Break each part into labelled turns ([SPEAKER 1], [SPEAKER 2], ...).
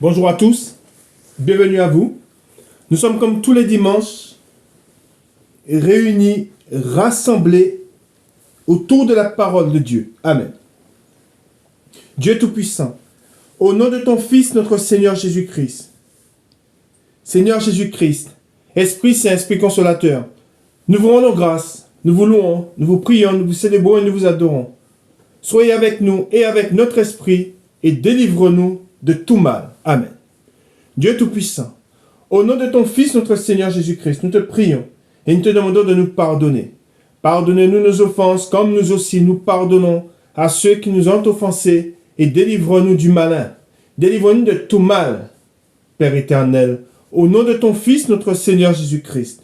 [SPEAKER 1] Bonjour à tous, bienvenue à vous. Nous sommes comme tous les dimanches réunis, rassemblés autour de la parole de Dieu. Amen. Dieu Tout-Puissant, au nom de ton Fils, notre Seigneur Jésus-Christ. Seigneur Jésus-Christ, Esprit Saint, Esprit Consolateur, nous vous rendons grâce, nous vous louons, nous vous prions, nous vous célébrons et nous vous adorons. Soyez avec nous et avec notre esprit et délivre-nous de tout mal. Amen. Dieu Tout-Puissant, au nom de ton Fils, notre Seigneur Jésus-Christ, nous te prions et nous te demandons de nous pardonner. Pardonnez-nous nos offenses comme nous aussi nous pardonnons à ceux qui nous ont offensés et délivre-nous du malin. Délivre-nous de tout mal, Père éternel, au nom de ton Fils, notre Seigneur Jésus-Christ.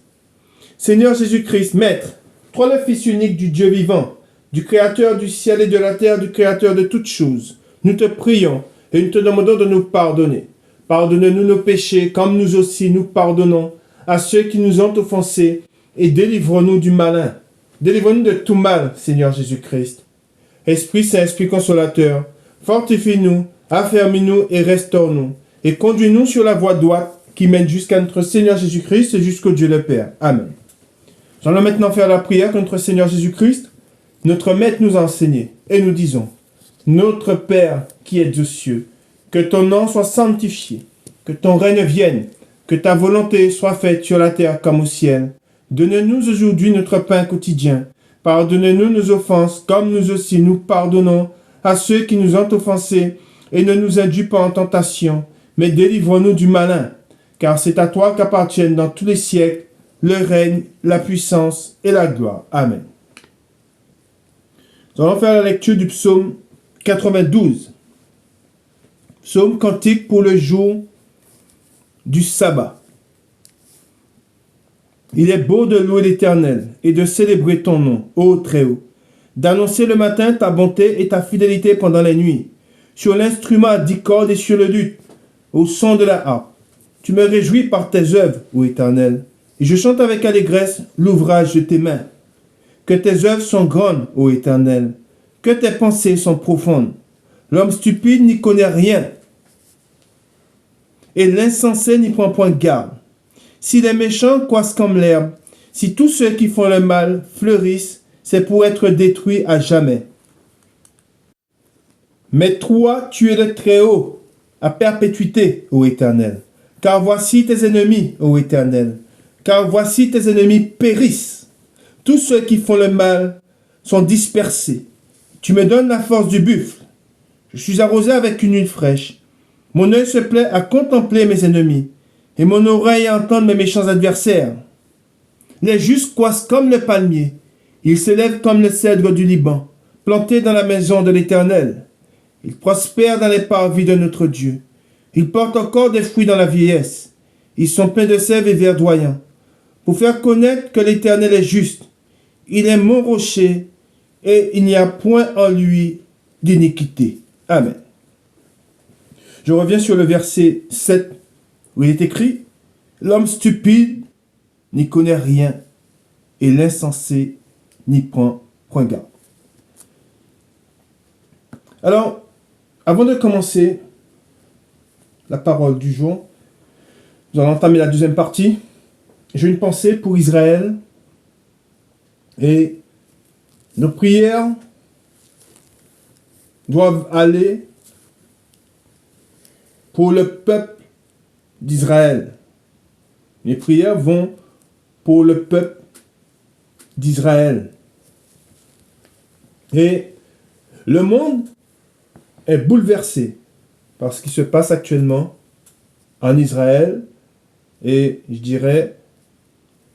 [SPEAKER 1] Seigneur Jésus-Christ, Maître, toi le Fils unique du Dieu vivant, du Créateur du ciel et de la terre, du Créateur de toutes choses, nous te prions et nous te demandons de nous pardonner. Pardonne-nous nos péchés, comme nous aussi nous pardonnons à ceux qui nous ont offensés, et délivre-nous du malin. Délivre-nous de tout mal, Seigneur Jésus-Christ. Esprit Saint, Esprit Consolateur, fortifie-nous, affermis-nous et restaure-nous, et conduis-nous sur la voie droite qui mène jusqu'à notre Seigneur Jésus-Christ et jusqu'au Dieu le Père. Amen. Nous allons maintenant faire la prière que notre Seigneur Jésus-Christ, notre Maître, nous a enseigné, et nous disons, Notre Père qui es aux cieux, que ton nom soit sanctifié, que ton règne vienne, que ta volonté soit faite sur la terre comme au ciel. Donne-nous aujourd'hui notre pain quotidien. Pardonne-nous nos offenses, comme nous aussi nous pardonnons à ceux qui nous ont offensés, et ne nous induis pas en tentation, mais délivre-nous du malin, car c'est à toi qu'appartiennent dans tous les siècles le règne, la puissance et la gloire. Amen. Nous allons faire la lecture du psaume 92. Psaume cantique pour le jour du sabbat. Il est beau de louer l'Éternel et de célébrer ton nom, ô Très-Haut, d'annoncer le matin ta bonté et ta fidélité pendant les nuits, sur l'instrument à 10 cordes et sur le luth, au son de la harpe. Tu me réjouis par tes œuvres, ô Éternel, et je chante avec allégresse l'ouvrage de tes mains. Que tes œuvres sont grandes, ô Éternel, que tes pensées sont profondes. L'homme stupide n'y connaît rien, et l'insensé n'y prend point garde. Si les méchants croissent comme l'herbe, si tous ceux qui font le mal fleurissent, c'est pour être détruits à jamais. Mais toi, tu es le Très-Haut, à perpétuité, ô Éternel. Car voici tes ennemis, ô Éternel. Car voici tes ennemis périssent. Tous ceux qui font le mal sont dispersés. Tu me donnes la force du buffle. Je suis arrosé avec une huile fraîche. Mon œil se plaît à contempler mes ennemis, et mon oreille à entendre mes méchants adversaires. Les justes croissent comme le palmier, ils s'élèvent comme le cèdre du Liban, plantés dans la maison de l'Éternel. Ils prospèrent dans les parvis de notre Dieu. Ils portent encore des fruits dans la vieillesse. Ils sont pleins de sève et verdoyants, pour faire connaître que l'Éternel est juste. Il est mon rocher, et il n'y a point en lui d'iniquité. Amen. Je reviens sur le verset 7, où il est écrit « L'homme stupide n'y connaît rien, et l'insensé n'y prend point garde. » Alors, avant de commencer la parole du jour, nous allons entamer la deuxième partie. J'ai une pensée pour Israël, et nos prières doivent aller pour le peuple d'Israël. Les prières vont pour le peuple d'Israël. Et le monde est bouleversé par ce qui se passe actuellement en Israël et je dirais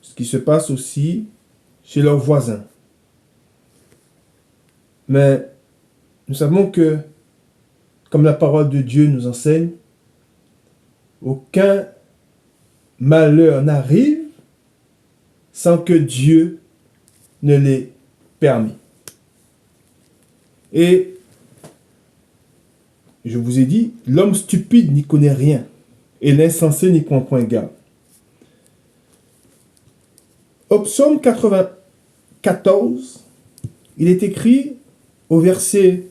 [SPEAKER 1] ce qui se passe aussi chez leurs voisins. Mais nous savons que, comme la parole de Dieu nous enseigne, aucun malheur n'arrive sans que Dieu ne l'ait permis. Et je vous ai dit, l'homme stupide n'y connaît rien, et l'insensé n'y prend point garde. Au psaume 94, il est écrit au verset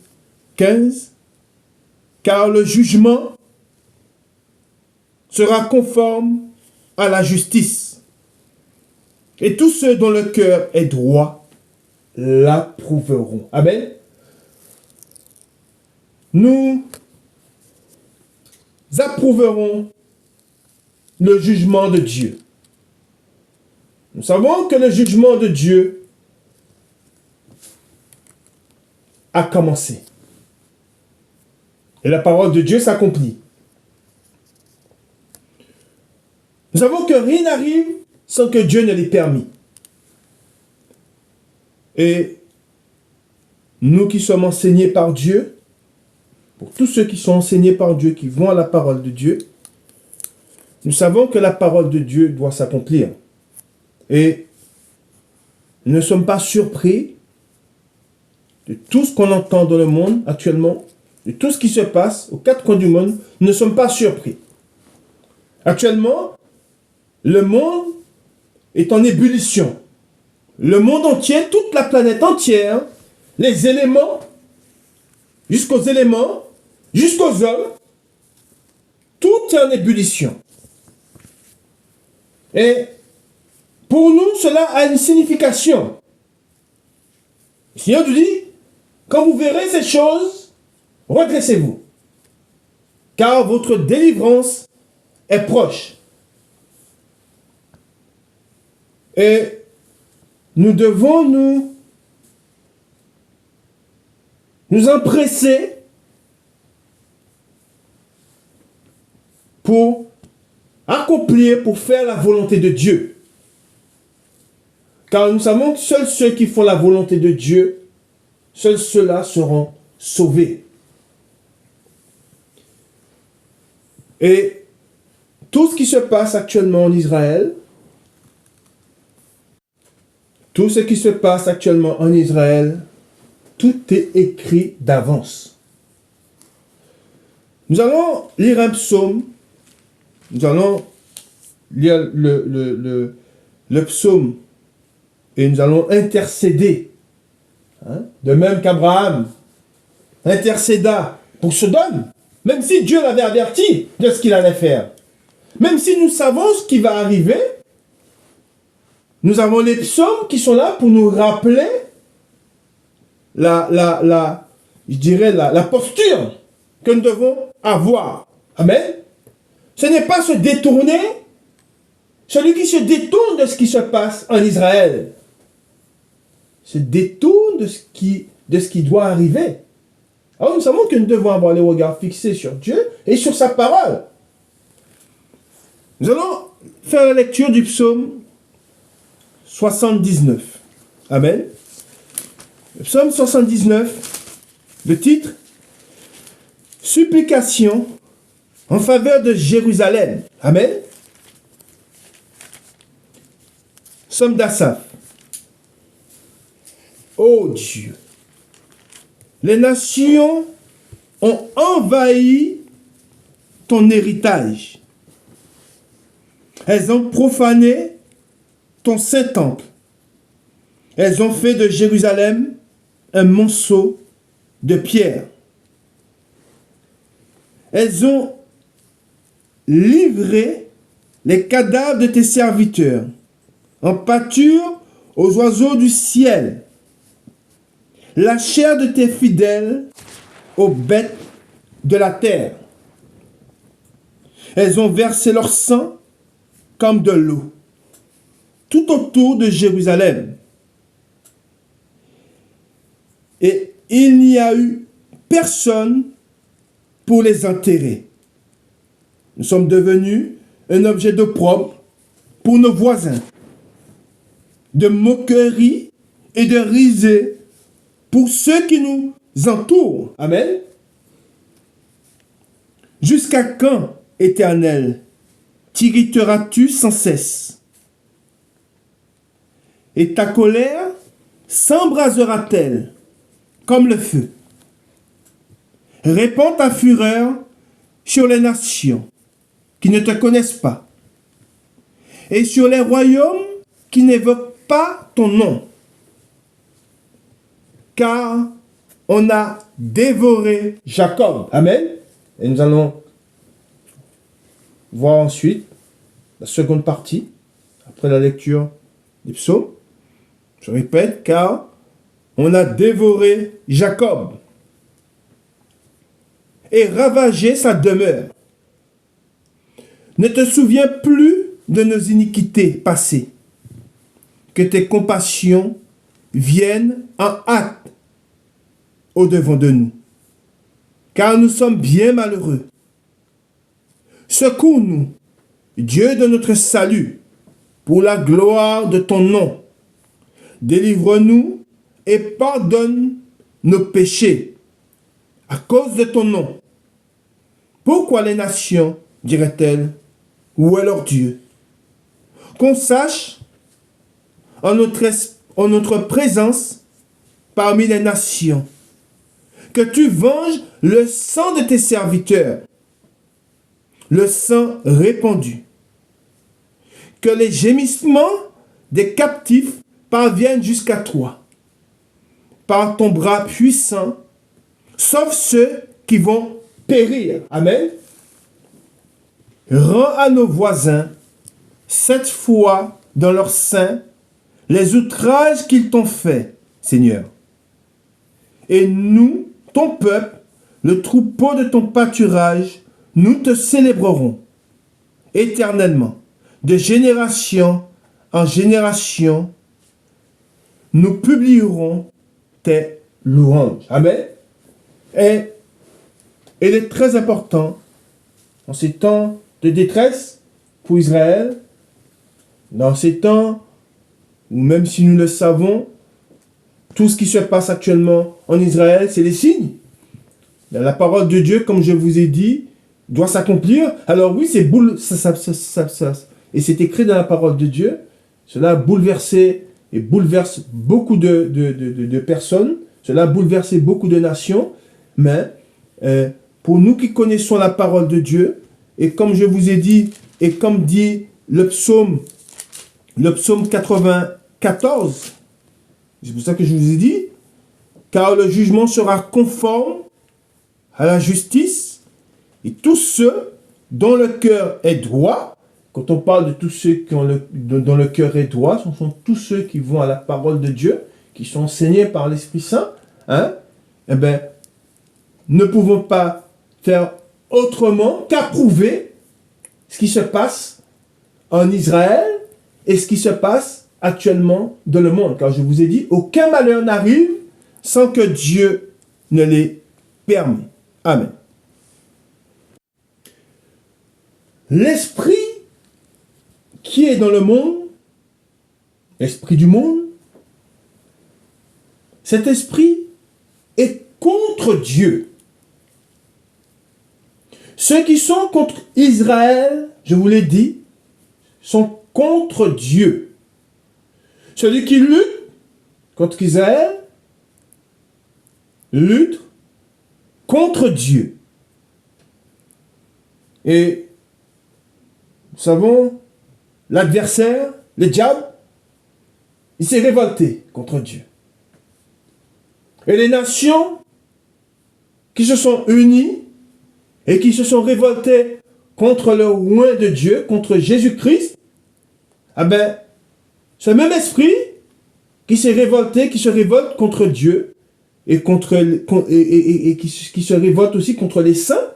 [SPEAKER 1] 15, « Car le jugement sera conforme à la justice. Et tous ceux dont le cœur est droit l'approuveront. Amen. Nous approuverons le jugement de Dieu. Nous savons que le jugement de Dieu a commencé. Et la parole de Dieu s'accomplit. Nous savons que rien n'arrive sans que Dieu ne l'ait permis. Et nous qui sommes enseignés par Dieu, pour tous ceux qui sont enseignés par Dieu, qui vont à la parole de Dieu, nous savons que la parole de Dieu doit s'accomplir. Et nous ne sommes pas surpris de tout ce qu'on entend dans le monde actuellement, de tout ce qui se passe aux quatre coins du monde. Nous ne sommes pas surpris. Actuellement, le monde est en ébullition. Le monde entier, toute la planète entière, les éléments, jusqu'aux hommes, tout est en ébullition. Et pour nous, cela a une signification. Le Seigneur nous dit, quand vous verrez ces choses, redressez-vous, car votre délivrance est proche. Et nous devons nous empresser pour accomplir, pour faire la volonté de Dieu. Car nous savons que seuls ceux qui font la volonté de Dieu, seuls ceux-là seront sauvés. Et tout ce qui se passe actuellement en Israël, tout ce qui se passe actuellement en Israël, tout est écrit d'avance. Nous allons lire un psaume. Nous allons lire le psaume et nous allons intercéder. De même qu'Abraham intercéda pour Sodome, même si Dieu l'avait averti de ce qu'il allait faire. Même si nous savons ce qui va arriver, nous avons les psaumes qui sont là pour nous rappeler la posture que nous devons avoir. Amen. Ce n'est pas se détourner, celui qui se détourne de ce qui se passe en Israël, se détourne de ce qui doit arriver. Alors nous savons que nous devons avoir les regards fixés sur Dieu et sur sa parole. Nous allons faire la lecture du psaume 79. Amen. Le psaume 79, le titre, Supplication en faveur de Jérusalem. Amen. Psaume d'Asaph. Ô Dieu, les nations ont envahi ton héritage. Elles ont profané ton saint temple. Elles ont fait de Jérusalem un monceau de pierre. Elles ont livré les cadavres de tes serviteurs en pâture aux oiseaux du ciel, la chair de tes fidèles aux bêtes de la terre. Elles ont versé leur sang comme de l'eau tout autour de Jérusalem. Et il n'y a eu personne pour les enterrer. Nous sommes devenus un objet d'opprobre pour nos voisins, de moquerie et de risée pour ceux qui nous entourent. Amen. Jusqu'à quand, Éternel, t'irriteras-tu sans cesse? Et ta colère s'embrasera-t-elle comme le feu? Répands ta fureur sur les nations qui ne te connaissent pas et sur les royaumes qui n'évoquent pas ton nom. Car on a dévoré Jacob. Amen. Et nous allons voir ensuite la seconde partie, après la lecture des psaumes. Je répète, car on a dévoré Jacob et ravagé sa demeure. Ne te souviens plus de nos iniquités passées, que tes compassions viennent en hâte au-devant de nous, car nous sommes bien malheureux. Secours-nous, Dieu de notre salut, pour la gloire de ton nom. Délivre-nous et pardonne nos péchés à cause de ton nom. Pourquoi les nations, diraient-elles, où est leur Dieu? Qu'on sache en notre présence parmi les nations, que tu venges le sang de tes serviteurs, le sang répandu, que les gémissements des captifs parviennent jusqu'à toi. Par ton bras puissant, sauve ceux qui vont périr. Amen. Rends à nos voisins, cette fois dans leur sein, les outrages qu'ils t'ont faits, Seigneur. Et nous, ton peuple, le troupeau de ton pâturage, nous te célébrerons éternellement, de génération en génération, nous publierons tes louanges. Amen. Et il est très important, en ces temps de détresse pour Israël, dans ces temps où même si nous le savons, tout ce qui se passe actuellement en Israël, c'est les signes. La parole de Dieu, comme je vous ai dit, doit s'accomplir. Alors oui, c'est et c'est écrit dans la parole de Dieu. Cela a bouleversé et bouleverse beaucoup de personnes. Cela a bouleversé beaucoup de nations. Mais pour nous qui connaissons la parole de Dieu, et comme je vous ai dit, et comme dit le psaume 94, c'est pour ça que je vous ai dit, car le jugement sera conforme à la justice, et tous ceux dont le cœur est droit, quand on parle de tous ceux dont le cœur est droit, ce sont tous ceux qui vont à la parole de Dieu, qui sont enseignés par l'Esprit Saint, eh bien, ne pouvons pas faire autrement qu'approuver ce qui se passe en Israël et ce qui se passe actuellement dans le monde. Car je vous ai dit, aucun malheur n'arrive sans que Dieu ne les permette. Amen. L'esprit qui est dans le monde, l'esprit du monde, cet esprit est contre Dieu. Ceux qui sont contre Israël, je vous l'ai dit, sont contre Dieu. Celui qui lutte contre Israël, lutte contre Dieu. Et nous savons, l'adversaire, le diable, il s'est révolté contre Dieu. Et les nations qui se sont unies et qui se sont révoltées contre le roi de Dieu, contre Jésus-Christ, ah ben, ce même esprit qui s'est révolté, qui se révolte contre Dieu et qui se révolte aussi contre les saints,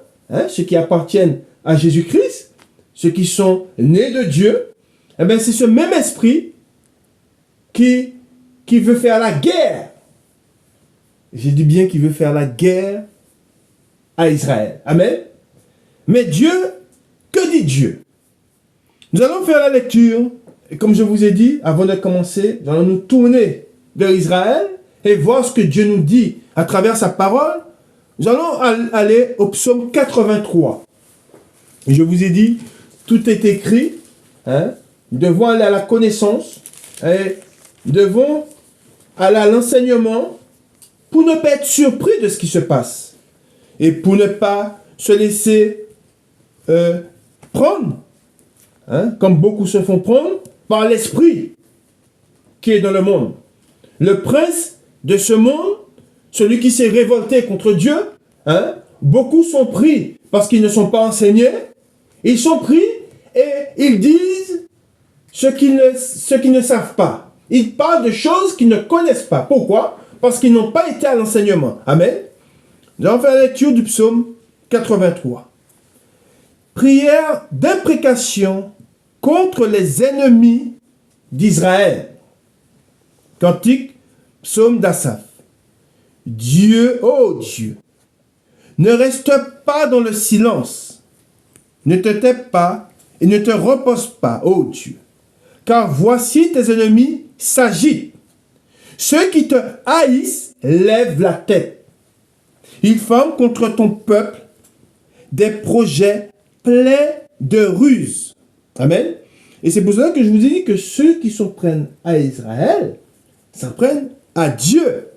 [SPEAKER 1] ceux qui appartiennent à Jésus-Christ, ceux qui sont nés de Dieu, eh bien, c'est ce même esprit qui veut faire la guerre. J'ai dit bien qu'il veut faire la guerre à Israël. Amen. Mais Dieu, que dit Dieu? Nous allons faire la lecture. Et comme je vous ai dit, avant de commencer, nous allons nous tourner vers Israël et voir ce que Dieu nous dit à travers sa parole. Nous allons aller au psaume 83. Et je vous ai dit, tout est écrit. Nous devons aller à la connaissance. Et nous devons aller à l'enseignement pour ne pas être surpris de ce qui se passe. Et pour ne pas se laisser prendre, comme beaucoup se font prendre, par l'esprit qui est dans le monde. Le prince de ce monde, celui qui s'est révolté contre Dieu, beaucoup sont pris parce qu'ils ne sont pas enseignés, Ils sont pris et ils disent ce qu'ils ne savent pas. Ils parlent de choses qu'ils ne connaissent pas. Pourquoi? Parce qu'ils n'ont pas été à l'enseignement. Amen. Nous allons faire la lecture du psaume 83. Prière d'imprécation contre les ennemis d'Israël. Cantique, psaume d'Asaph. Dieu, ô Dieu, ne reste pas dans le silence. Ne te tais pas et ne te repose pas, ô Dieu. Car voici tes ennemis s'agitent. Ceux qui te haïssent lèvent la tête. Ils forment contre ton peuple des projets pleins de ruses. Amen. Et c'est pour cela que je vous ai dit que ceux qui s'en prennent à Israël, s'en prennent à Dieu.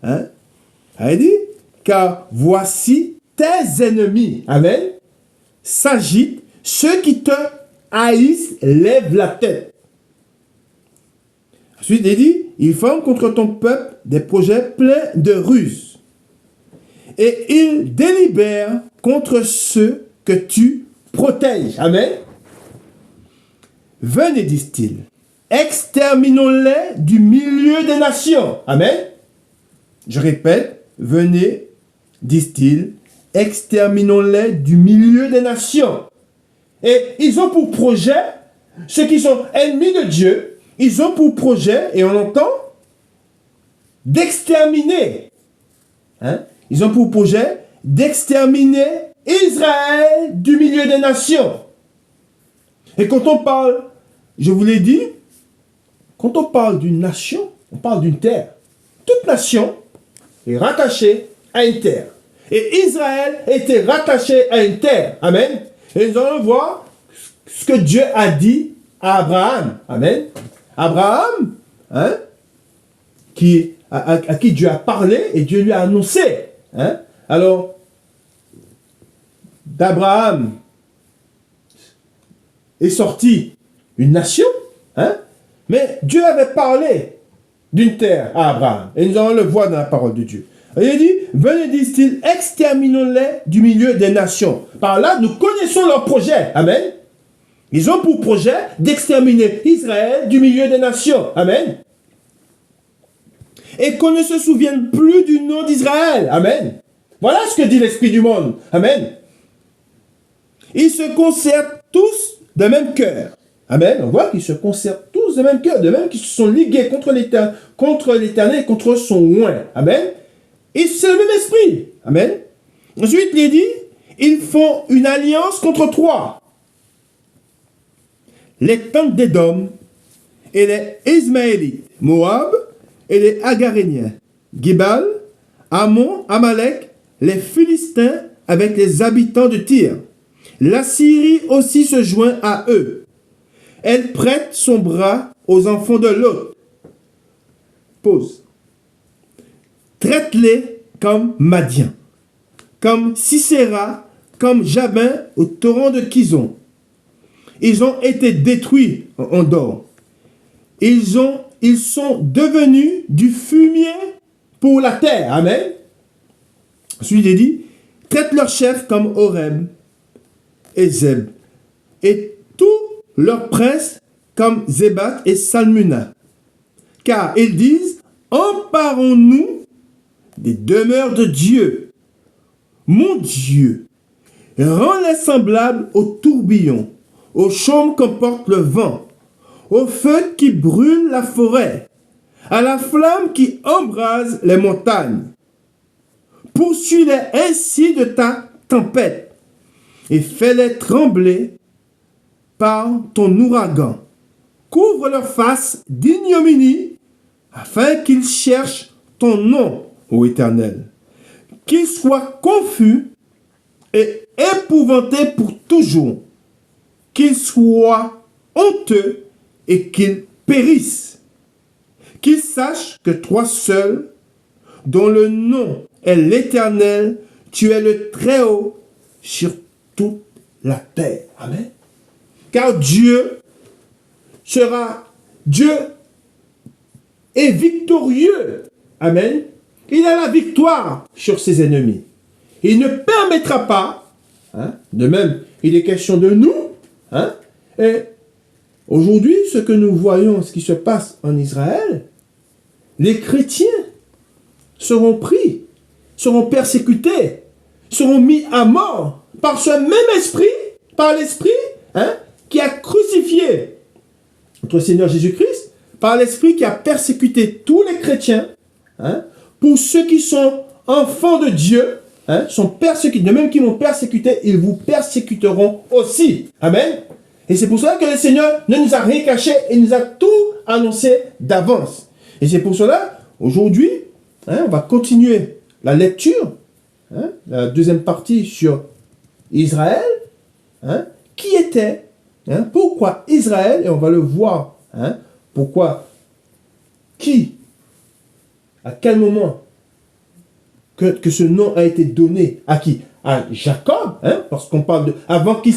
[SPEAKER 1] Hein? Elle dit, car voici tes ennemis. Amen. S'agitent. Ceux qui te haïssent lèvent la tête. Ensuite, il dit, ils forment contre ton peuple des projets pleins de ruses. Et ils délibèrent contre ceux que tu protèges. Amen. Venez, disent-ils, exterminons-les du milieu des nations. Amen. Je répète, venez, disent-ils, exterminons-les du milieu des nations. Et ils ont pour projet, ceux qui sont ennemis de Dieu, ils ont pour projet, et on entend, d'exterminer. Hein? Ils ont pour projet d'exterminer Israël du milieu des nations. Et quand on parle, je vous l'ai dit, quand on parle d'une nation, on parle d'une terre. Toute nation est rattachée à une terre. Et Israël était rattaché à une terre. Amen. Et nous allons voir ce que Dieu a dit à Abraham. Amen. Abraham, hein, à qui Dieu a parlé et Dieu lui a annoncé. Hein. Alors, d'Abraham est sortie une nation, hein, mais Dieu avait parlé d'une terre à Abraham. Et nous allons le voir dans la parole de Dieu. Et il dit, venez, disent-ils, exterminons-les du milieu des nations. Par là, nous connaissons leur projet. Amen. Ils ont pour projet d'exterminer Israël du milieu des nations. Amen. Et qu'on ne se souvienne plus du nom d'Israël. Amen. Voilà ce que dit l'Esprit du monde. Amen. Ils se concertent tous de même cœur. Amen. On voit qu'ils se concertent tous de même cœur, de même qu'ils se sont ligués contre l'Éternel et contre son oint. Amen. Et c'est le même esprit. Amen. Ensuite, il dit, ils font une alliance contre toi. Les tentes d'Édom et les Ismaélites, Moab et les Agaréniens, Gibal, Ammon, Amalek, les Philistins avec les habitants de Tyr. La Syrie aussi se joint à eux. Elle prête son bras aux enfants de Lot. Pause. Traite-les comme Madian, comme Sisera, comme Jabin au torrent de Kizon. Ils ont été détruits en dehors. Ils sont devenus du fumier pour la terre. Amen. Ensuite, il dit, traite leurs chefs comme Orem et Zeb, et tous leurs princes comme Zébat et Salmuna. Car ils disent, emparons-nous des demeures de Dieu. Mon Dieu, rends-les semblables au tourbillon, aux chaumes qu'emporte le vent, au feu qui brûle la forêt, à la flamme qui embrase les montagnes. Poursuis-les ainsi de ta tempête et fais-les trembler par ton ouragan. Couvre leur face d'ignominie afin qu'ils cherchent ton nom, ô Éternel. Qu'ils soient confus et épouvantés pour toujours. Qu'ils soient honteux et qu'ils périssent. Qu'ils sachent que toi seul, dont le nom est l'Éternel, tu es le Très-Haut sur toute la terre. Amen. Car Dieu est victorieux. Amen. Il a la victoire sur ses ennemis. Il ne permettra pas, de même, il est question de nous. Hein? Et aujourd'hui, ce que nous voyons, ce qui se passe en Israël, les chrétiens seront pris, seront persécutés, seront mis à mort par ce même esprit, par l'esprit qui a crucifié notre Seigneur Jésus-Christ, par l'esprit qui a persécuté tous les chrétiens. Pour ceux qui sont enfants de Dieu, sont persécutés, de même qu'ils m'ont persécuté, ils vous persécuteront aussi. Amen. Et c'est pour cela que le Seigneur ne nous a rien caché, il nous a tout annoncé d'avance. Et c'est pour cela, aujourd'hui, on va continuer la lecture, la deuxième partie sur Israël, qui était, pourquoi Israël, et on va le voir, pourquoi, qui, à quel moment que ce nom a été donné à qui? À Jacob, parce qu'on parle de, avant qu'il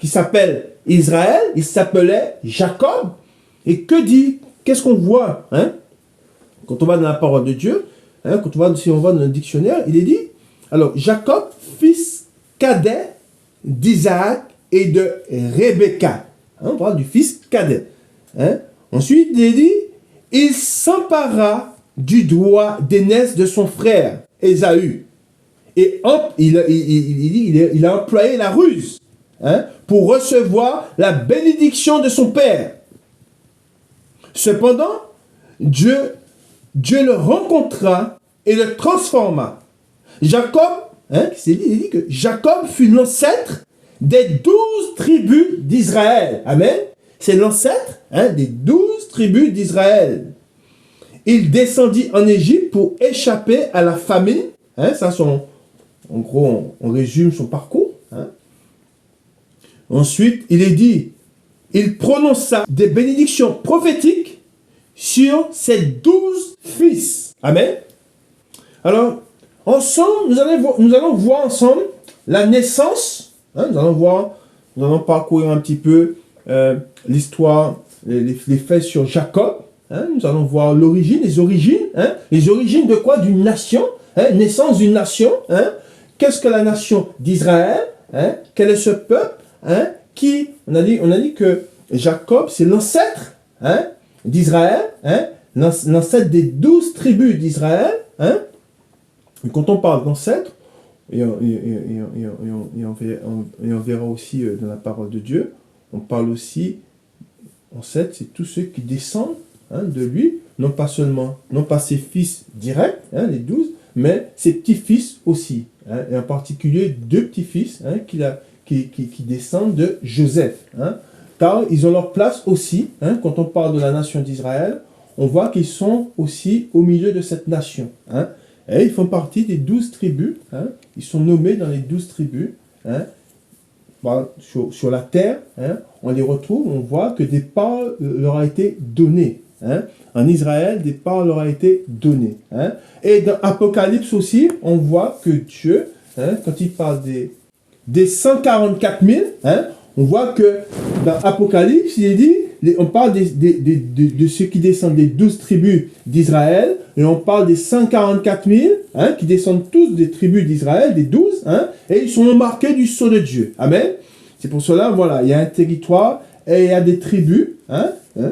[SPEAKER 1] s'appelle Israël, il s'appelait Jacob. Et qu'est-ce qu'on voit, quand on va dans la parole de Dieu, si on va dans le dictionnaire, il est dit, alors Jacob, fils cadet d'Isaac et de Rebecca. On parle du fils cadet. Ensuite, il est dit, il s'empara du doigt d'aînesse de son frère, Ésaü. Et il a employé la ruse pour recevoir la bénédiction de son père. Cependant, Dieu le rencontra et le transforma. Jacob, il dit que Jacob fut l'ancêtre des 12 tribus d'Israël. Amen. C'est l'ancêtre des 12 tribus d'Israël. Il descendit en Égypte pour échapper à la famine. En gros, on résume son parcours. Ensuite, il est dit, il prononça des bénédictions prophétiques sur ses 12 fils. Amen. Alors, ensemble, nous allons voir ensemble la naissance. Nous allons parcourir un petit peu l'histoire, les faits sur Jacob. Nous allons voir l'origine, les origines. Les origines de quoi? D'une nation. Naissance d'une nation. Qu'est-ce que la nation d'Israël? Quel est ce peuple? On a dit que Jacob, c'est l'ancêtre d'Israël. L'ancêtre des 12 tribus d'Israël. Et quand on parle d'ancêtre, et on verra aussi dans la parole de Dieu, on parle aussi, ancêtre, c'est tous ceux qui descendent de lui, non pas ses fils directs, les 12, mais ses petits-fils aussi, et en particulier 2 petits-fils qui descendent de Joseph, car ils ont leur place aussi, quand on parle de la nation d'Israël, on voit qu'ils sont aussi au milieu de cette nation, et ils font partie des 12 tribus, ils sont nommés dans les 12 tribus, sur la terre, on les retrouve, on voit que des parts leur a été données. En Israël, des parts leur a été données. Et dans Apocalypse aussi, on voit que Dieu, quand il parle des 144 000, on voit que dans Apocalypse, il est dit, on parle de ceux qui descendent des 12 tribus d'Israël, et on parle des 144 000, qui descendent tous des tribus d'Israël, des 12, et ils sont marqués du sceau de Dieu. Amen. C'est pour cela, voilà, il y a un territoire, et il y a des tribus,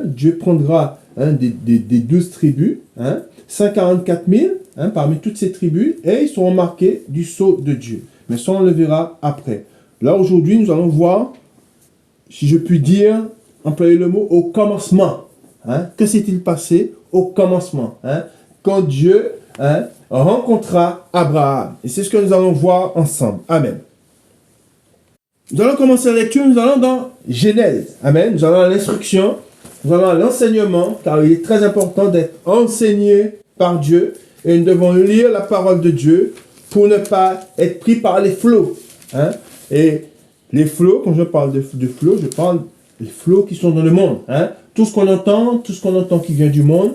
[SPEAKER 1] Dieu prendra des 12 tribus, 144 000 parmi toutes ces tribus, et ils seront marqués du sceau de Dieu. Mais ça, on le verra après. Là, aujourd'hui, nous allons voir, si je puis dire, employer le mot au commencement. Que s'est-il passé au commencement? Quand Dieu rencontra Abraham. Et c'est ce que nous allons voir ensemble. Amen. Nous allons commencer la lecture, nous allons dans Genèse. Amen. Nous allons à l'instruction, nous allons à l'enseignement, car il est très important d'être enseigné par Dieu. Et nous devons lire la parole de Dieu pour ne pas être pris par les flots. Et les flots, quand je parle de flots, je parle des flots qui sont dans le monde. Tout ce qu'on entend qui vient du monde,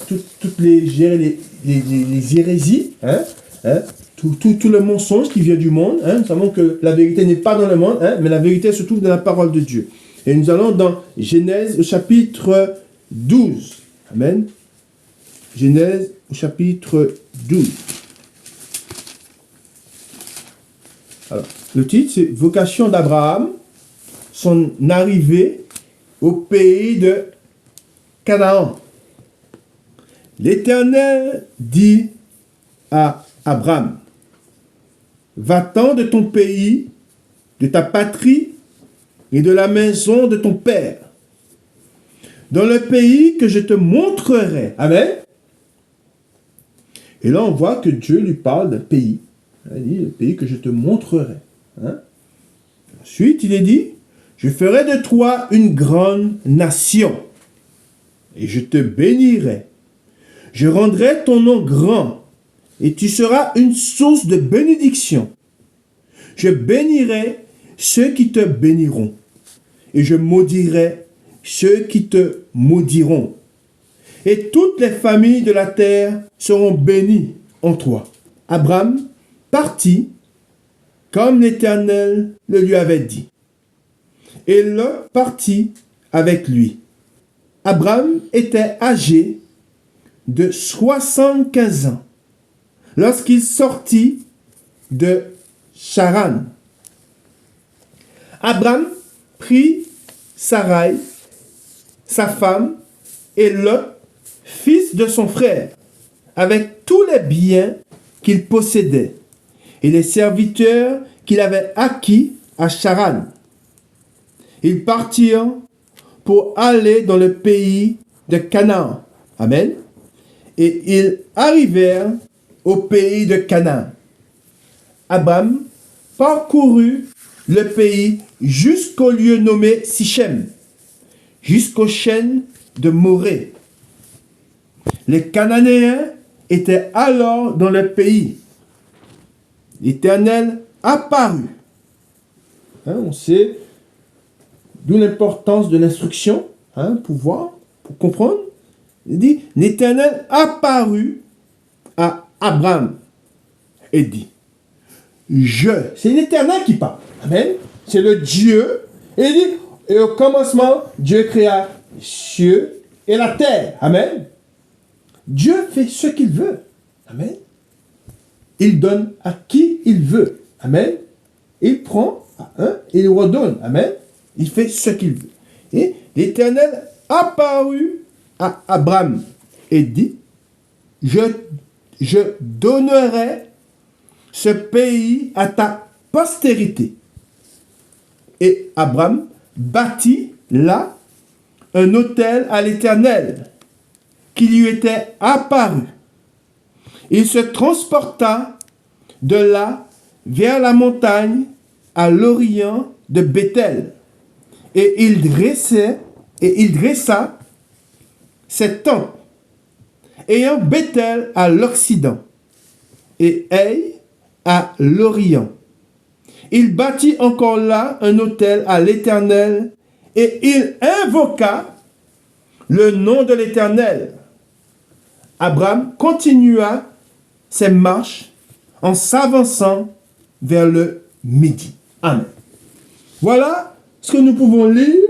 [SPEAKER 1] toutes les hérésies, tout le mensonge qui vient du monde. Nous savons que la vérité n'est pas dans le monde, mais la vérité se trouve dans la parole de Dieu. Et nous allons dans Genèse au chapitre 12. Amen. Genèse au chapitre 12. Alors, le titre, c'est Vocation d'Abraham, son arrivée au pays de Canaan. L'Éternel dit à Abraham, va-t'en de ton pays, de ta patrie et de la maison de ton père, dans le pays que je te montrerai. Amen. Et là, on voit que Dieu lui parle d'un pays. Il dit, le pays que je te montrerai. Hein? Ensuite, il est dit, je ferai de toi une grande nation, et je te bénirai. Je rendrai ton nom grand, et tu seras une source de bénédiction. Je bénirai ceux qui te béniront, et je maudirai ceux qui te maudiront. Et toutes les familles de la terre seront bénies en toi. Abraham partit comme l'Éternel le lui avait dit. Et Lot partit avec lui. Abraham était âgé de 75 ans lorsqu'il sortit de Charan. Abraham prit Sarai, sa femme, et Lot, fils de son frère, avec tous les biens qu'il possédait, et les serviteurs qu'il avait acquis à Charan. Ils partirent pour aller dans le pays de Canaan. Amen. Et ils arrivèrent au pays de Canaan. Abraham parcourut le pays jusqu'au lieu nommé Sichem, jusqu'aux chênes de Morée. Les Cananéens étaient alors dans le pays. L'Éternel apparut. On sait d'où l'importance de l'instruction, pour voir, pour comprendre. Il dit, l'Éternel apparut à Abraham et dit, c'est l'Éternel qui parle. Amen. C'est le Dieu. Et il dit, et au commencement, Dieu créa les cieux et la terre. Amen. Dieu fait ce qu'il veut. Amen. Il donne à qui il veut. Amen. Il prend à un et il redonne. Amen. Il fait ce qu'il veut. Et l'Éternel apparut à Abraham et dit, je donnerai ce pays à ta postérité. Et Abraham bâtit là un autel à l'Éternel qui lui était apparu. Il se transporta de là vers la montagne à l'orient de Béthel. Et il dressa ses tentes, ayant Béthel à l'occident et Haï à l'orient. Il bâtit encore là un autel à l'Éternel et il invoqua le nom de l'Éternel. Abraham continua ses marches en s'avançant vers le midi. Amen. Voilà ce que nous pouvons lire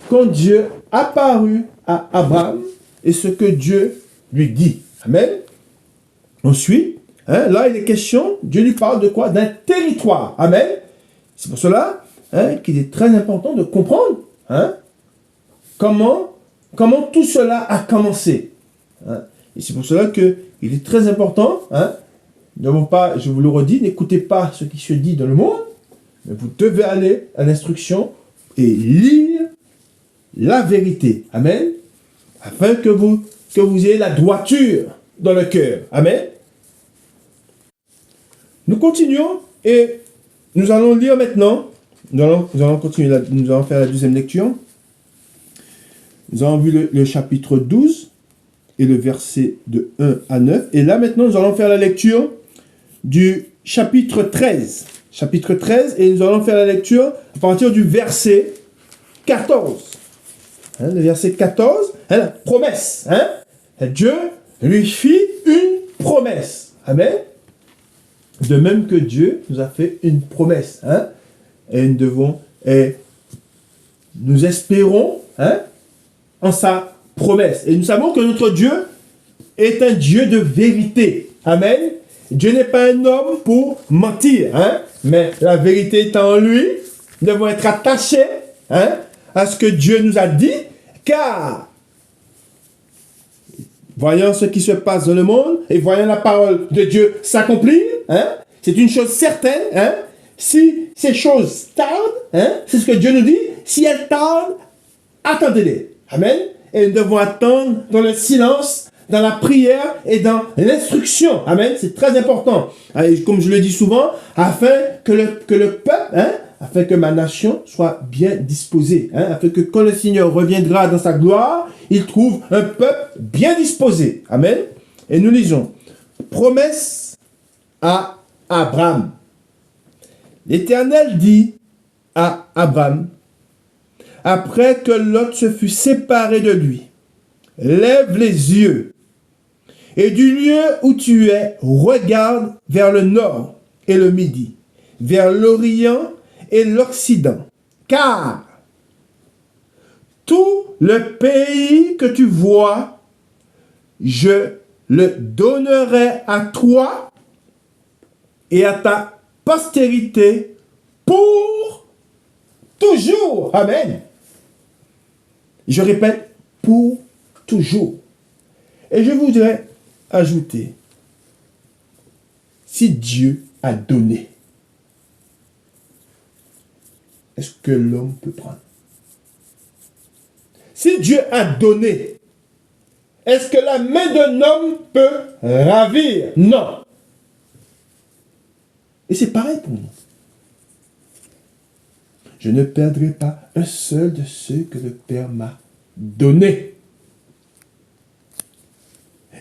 [SPEAKER 1] quand Dieu apparut à Abraham et ce que Dieu lui dit. Amen. Ensuite, là il est question, Dieu lui parle de quoi? D'un territoire. Amen. C'est pour cela qu'il est très important de comprendre comment tout cela a commencé. Et c'est pour cela qu'il est très important, je vous le redis, n'écoutez pas ce qui se dit dans le monde, mais vous devez aller à l'instruction et lire la vérité. Amen. Afin que vous ayez la droiture dans le cœur. Amen. Nous continuons et nous allons lire maintenant. Nous allons continuer, nous allons faire la deuxième lecture. Nous avons vu le chapitre 12 et le verset de 1 à 9. Et là maintenant, nous allons faire la lecture du chapitre 13. Chapitre 13, et nous allons faire la lecture à partir du verset 14. Le verset 14, la promesse. Dieu lui fit une promesse. Amen. De même que Dieu nous a fait une promesse. Et nous espérons en sa promesse. Et nous savons que notre Dieu est un Dieu de vérité. Amen. Dieu n'est pas un homme pour mentir, hein? Mais la vérité est en lui. Nous devons être attachés, hein, à ce que Dieu nous a dit, car voyant ce qui se passe dans le monde et voyant la parole de Dieu s'accomplir, hein, c'est une chose certaine, hein, si ces choses tardent, hein, c'est ce que Dieu nous dit, si elles tardent, attendez-les. Amen. Et nous devons attendre dans le silence, dans la prière et dans l'instruction. Amen. C'est très important. Et comme je le dis souvent, afin que le peuple, hein, afin que ma nation soit bien disposée, hein, afin que quand le Seigneur reviendra dans sa gloire, il trouve un peuple bien disposé. Amen. Et nous lisons, promesse à Abraham. L'Éternel dit à Abraham, après que Lot se fut séparé de lui, lève les yeux, et du lieu où tu es, regarde vers le nord et le midi, vers l'Orient et l'Occident, car tout le pays que tu vois, je le donnerai à toi et à ta postérité pour toujours. Amen. Je répète, pour toujours. Et je voudrais ajouter, si Dieu a donné, est-ce que l'homme peut prendre? Si Dieu a donné, est-ce que la main d'un homme peut ravir? Non. Et c'est pareil pour nous. Je ne perdrai pas un seul de ceux que le Père m'a donné.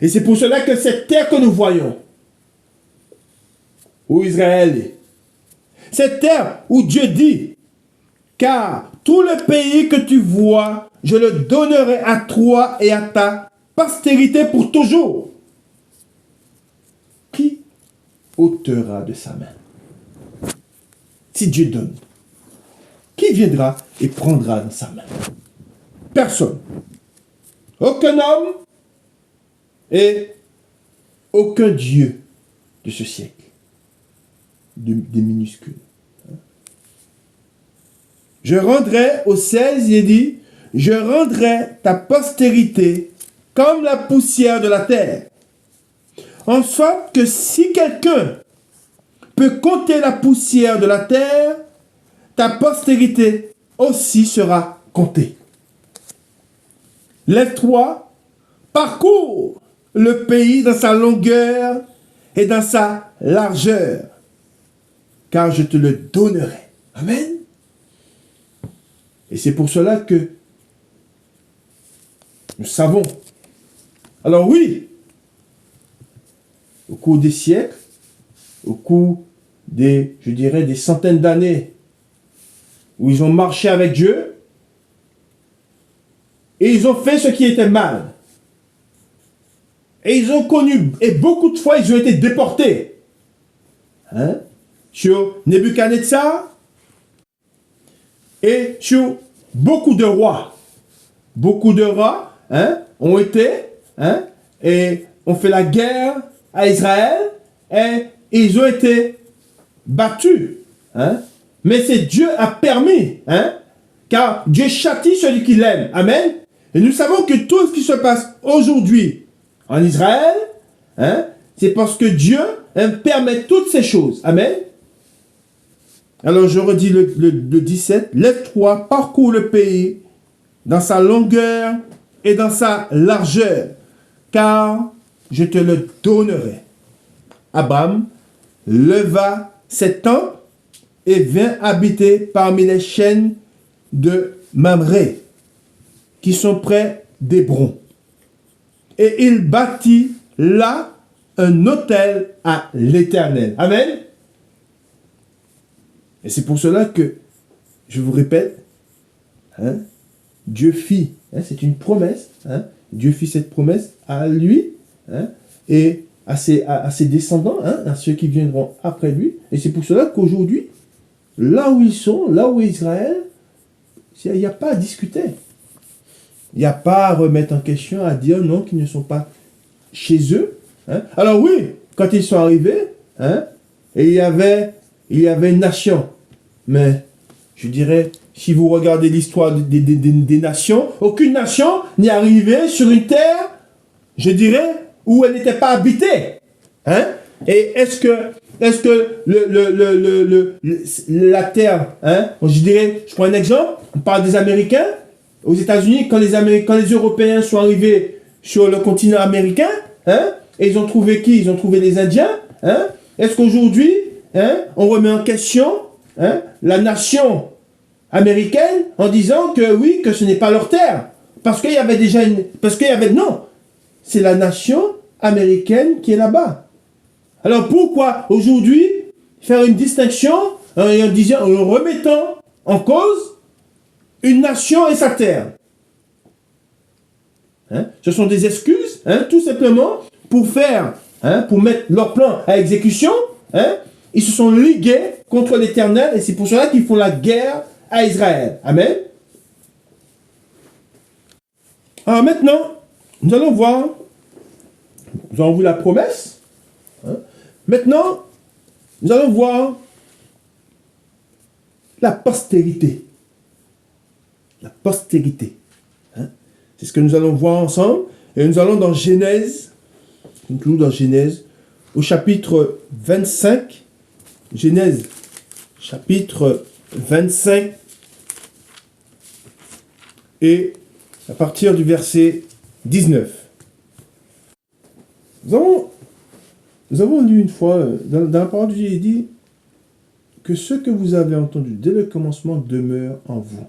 [SPEAKER 1] Et c'est pour cela que cette terre que nous voyons, où Israël est, cette terre où Dieu dit, car tout le pays que tu vois, je le donnerai à toi et à ta postérité pour toujours. Qui ôtera de sa main? Si Dieu donne, qui viendra et prendra dans sa main? Personne. Aucun homme et aucun Dieu de ce siècle. Des minuscules. Je rendrai, au 16, il est dit, je rendrai ta postérité comme la poussière de la terre. En sorte que si quelqu'un peut compter la poussière de la terre, ta postérité aussi sera comptée. Lève-toi, parcours le pays dans sa longueur et dans sa largeur, car je te le donnerai. Amen. Et c'est pour cela que nous savons. Alors oui, au cours des siècles, au cours des, je dirais, des centaines d'années où ils ont marché avec Dieu, et ils ont fait ce qui était mal. Et ils ont connu, et beaucoup de fois, ils ont été déportés. Hein? Sur Nebuchadnezzar et sur beaucoup de rois. Beaucoup de rois, hein, ont été, hein, et ont fait la guerre à Israël, et ils ont été battus. Hein? Mais c'est Dieu a permis, hein, car Dieu châtie celui qui l'aime. Amen. Et nous savons que tout ce qui se passe aujourd'hui en Israël, hein, c'est parce que Dieu, hein, permet toutes ces choses. Amen. Alors je redis le 17. Lève-toi, parcours le pays dans sa longueur et dans sa largeur, car je te le donnerai. Abraham leva ses tentes et vint habiter parmi les chênes de Mamré, qui sont près d'Hébron. Et il bâtit là un autel à l'Éternel. Amen. Et c'est pour cela que, je vous répète, hein, Dieu fit, hein, c'est une promesse, hein, Dieu fit cette promesse à lui, hein, et à ses descendants, hein, à ceux qui viendront après lui. Et c'est pour cela qu'aujourd'hui, là où ils sont, là où est Israël, il n'y a pas à discuter. Il n'y a pas à remettre en question, à dire non, qu'ils ne sont pas chez eux. Hein. Alors oui, quand ils sont arrivés, hein, et il y avait une nation. Mais, je dirais, si vous regardez l'histoire des nations, aucune nation n'est arrivée sur une terre, je dirais, où elle n'était pas habitée. Hein? Et est-ce que la terre, hein, je dirais, je prends un exemple, on parle des Américains, aux États-Unis, quand les Européens sont arrivés sur le continent américain, hein, et ils ont trouvé qui? Ils ont trouvé les Indiens. Hein? Est-ce qu'aujourd'hui, hein, on remet en question, hein, la nation américaine en disant que oui, que ce n'est pas leur terre? Parce qu'il y avait déjà une... Parce qu'il y avait... Non, c'est la nation américaine qui est là-bas. Alors pourquoi aujourd'hui faire une distinction en remettant en cause une nation et sa terre? Hein? Ce sont des excuses, hein, tout simplement, pour faire, hein, pour mettre leur plan à exécution. Hein? Ils se sont ligués contre l'Éternel et c'est pour cela qu'ils font la guerre à Israël. Amen. Alors maintenant, nous allons voir, nous avons vu la promesse. Hein? Maintenant, nous allons voir la postérité. La postérité. Hein? C'est ce que nous allons voir ensemble. Et nous allons dans Genèse, toujours dans Genèse, au chapitre 25. Genèse, chapitre 25. Et à partir du verset 19. Nous avons lu une fois, dans la parole de Dieu, il dit que ce que vous avez entendu dès le commencement demeure en vous.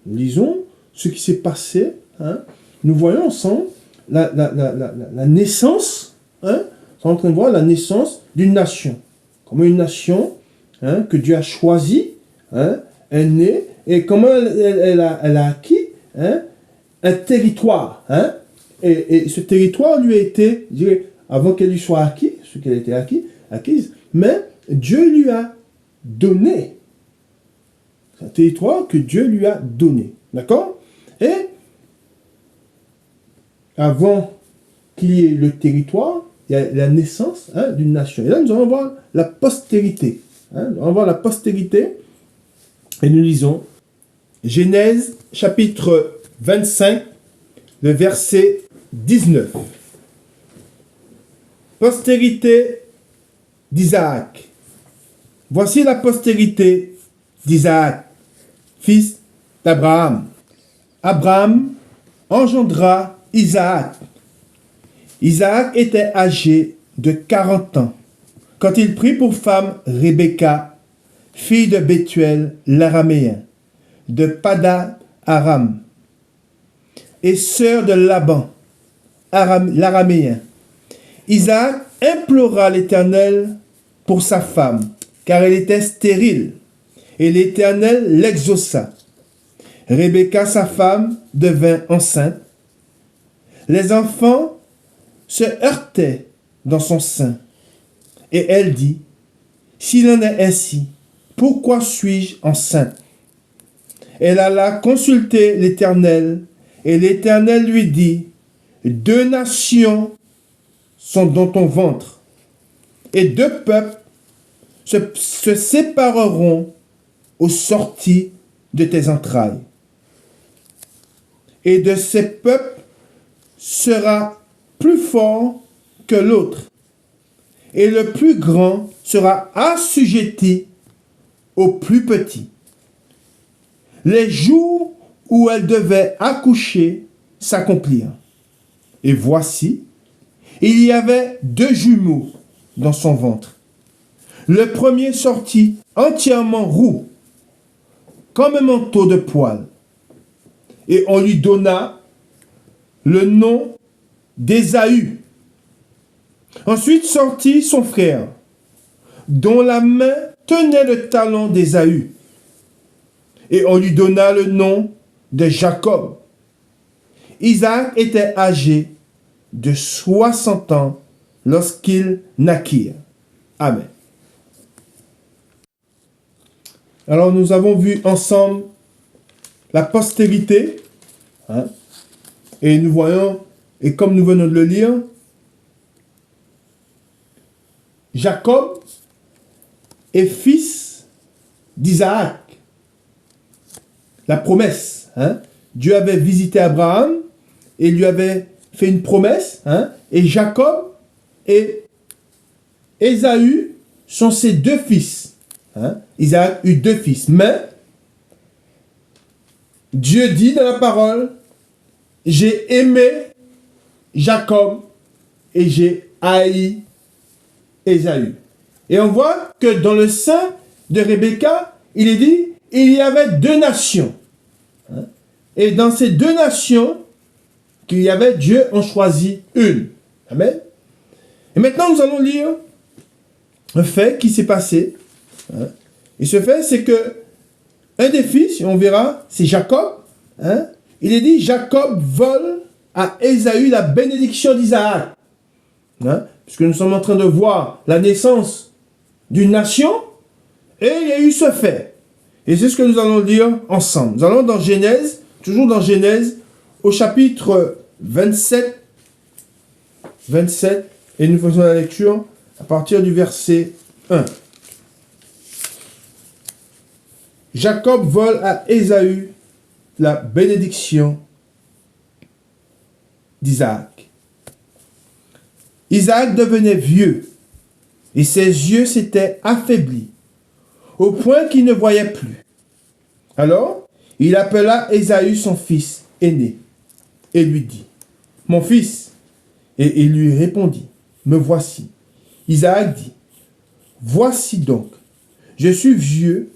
[SPEAKER 1] Nous lisons ce qui s'est passé. Hein. Nous voyons ensemble la naissance. Hein. Nous sommes en train de voir la naissance d'une nation. Comment une nation, hein, que Dieu a choisie, hein, est née, et comment elle a acquis, hein, un territoire. Hein. Et ce territoire lui a été, je dirais, avant qu'elle lui soit acquis, ce qu'elle a été acquise, mais Dieu lui a donné. C'est un territoire que Dieu lui a donné. D'accord? Et avant qu'il y ait le territoire, il y a la naissance, hein, d'une nation. Et là, nous allons voir la postérité. Hein? Nous allons voir la postérité. Et nous lisons Genèse, chapitre 25, le verset 19. Postérité d'Isaac. Voici la postérité d'Isaac, fils d'Abraham. Abraham engendra Isaac. Isaac était âgé de 40 ans quand il prit pour femme Rebecca, fille de Bethuel l'araméen, de Padan Aram, et sœur de Laban, l'araméen. Isaac implora l'Éternel pour sa femme, car elle était stérile, et l'Éternel l'exauça. Rebecca, sa femme, devint enceinte. Les enfants se heurtaient dans son sein, et elle dit, « S'il en est ainsi, pourquoi suis-je enceinte ?» Elle alla consulter l'Éternel, et l'Éternel lui dit, « 2 nations sont dans ton ventre, et 2 peuples se sépareront aux sorties de tes entrailles. Et de ces peuples sera plus fort que l'autre, et le plus grand sera assujetti au plus petit. Les jours où elle devait accoucher s'accomplirent. Et voici, il y avait 2 jumeaux dans son ventre. Le premier sortit entièrement roux, comme un manteau de poil, et on lui donna le nom d'Ésaü. Ensuite sortit son frère, dont la main tenait le talon d'Ésaü, et on lui donna le nom de Jacob. Isaac était âgé de 60 ans lorsqu'il naquit. Amen. Alors nous avons vu ensemble la postérité, hein, et nous voyons, et comme nous venons de le lire, Jacob est fils d'Isaac. La promesse. Dieu avait visité Abraham et lui avait fait une promesse. Et Jacob et Ésaü sont ses deux fils. Isaac eut deux fils. Mais Dieu dit dans la parole, j'ai aimé Jacob et j'ai haï Ésaü. Et on voit que dans le sein de Rebecca, il est dit, il y avait deux nations. Et dans ces deux nations qu'il y avait, Dieu en choisit une. Amen. Et maintenant, nous allons lire un fait qui s'est passé. Et ce fait, c'est que un des fils, on verra, c'est Jacob. Il est dit, Jacob vole à Ésaü la bénédiction d'Isaac. Puisque nous sommes en train de voir la naissance d'une nation, et il y a eu ce fait. Et c'est ce que nous allons lire ensemble. Nous allons dans Genèse, toujours dans Genèse, au chapitre 27, et nous faisons la lecture à partir du verset 1. Jacob vole à Ésaü la bénédiction d'Isaac. Isaac devenait vieux et ses yeux s'étaient affaiblis au point qu'il ne voyait plus. Alors, il appela Ésaü son fils aîné et lui dit, « Mon fils !» Et il lui répondit, « Me voici. » Isaac dit, « Voici donc, je suis vieux,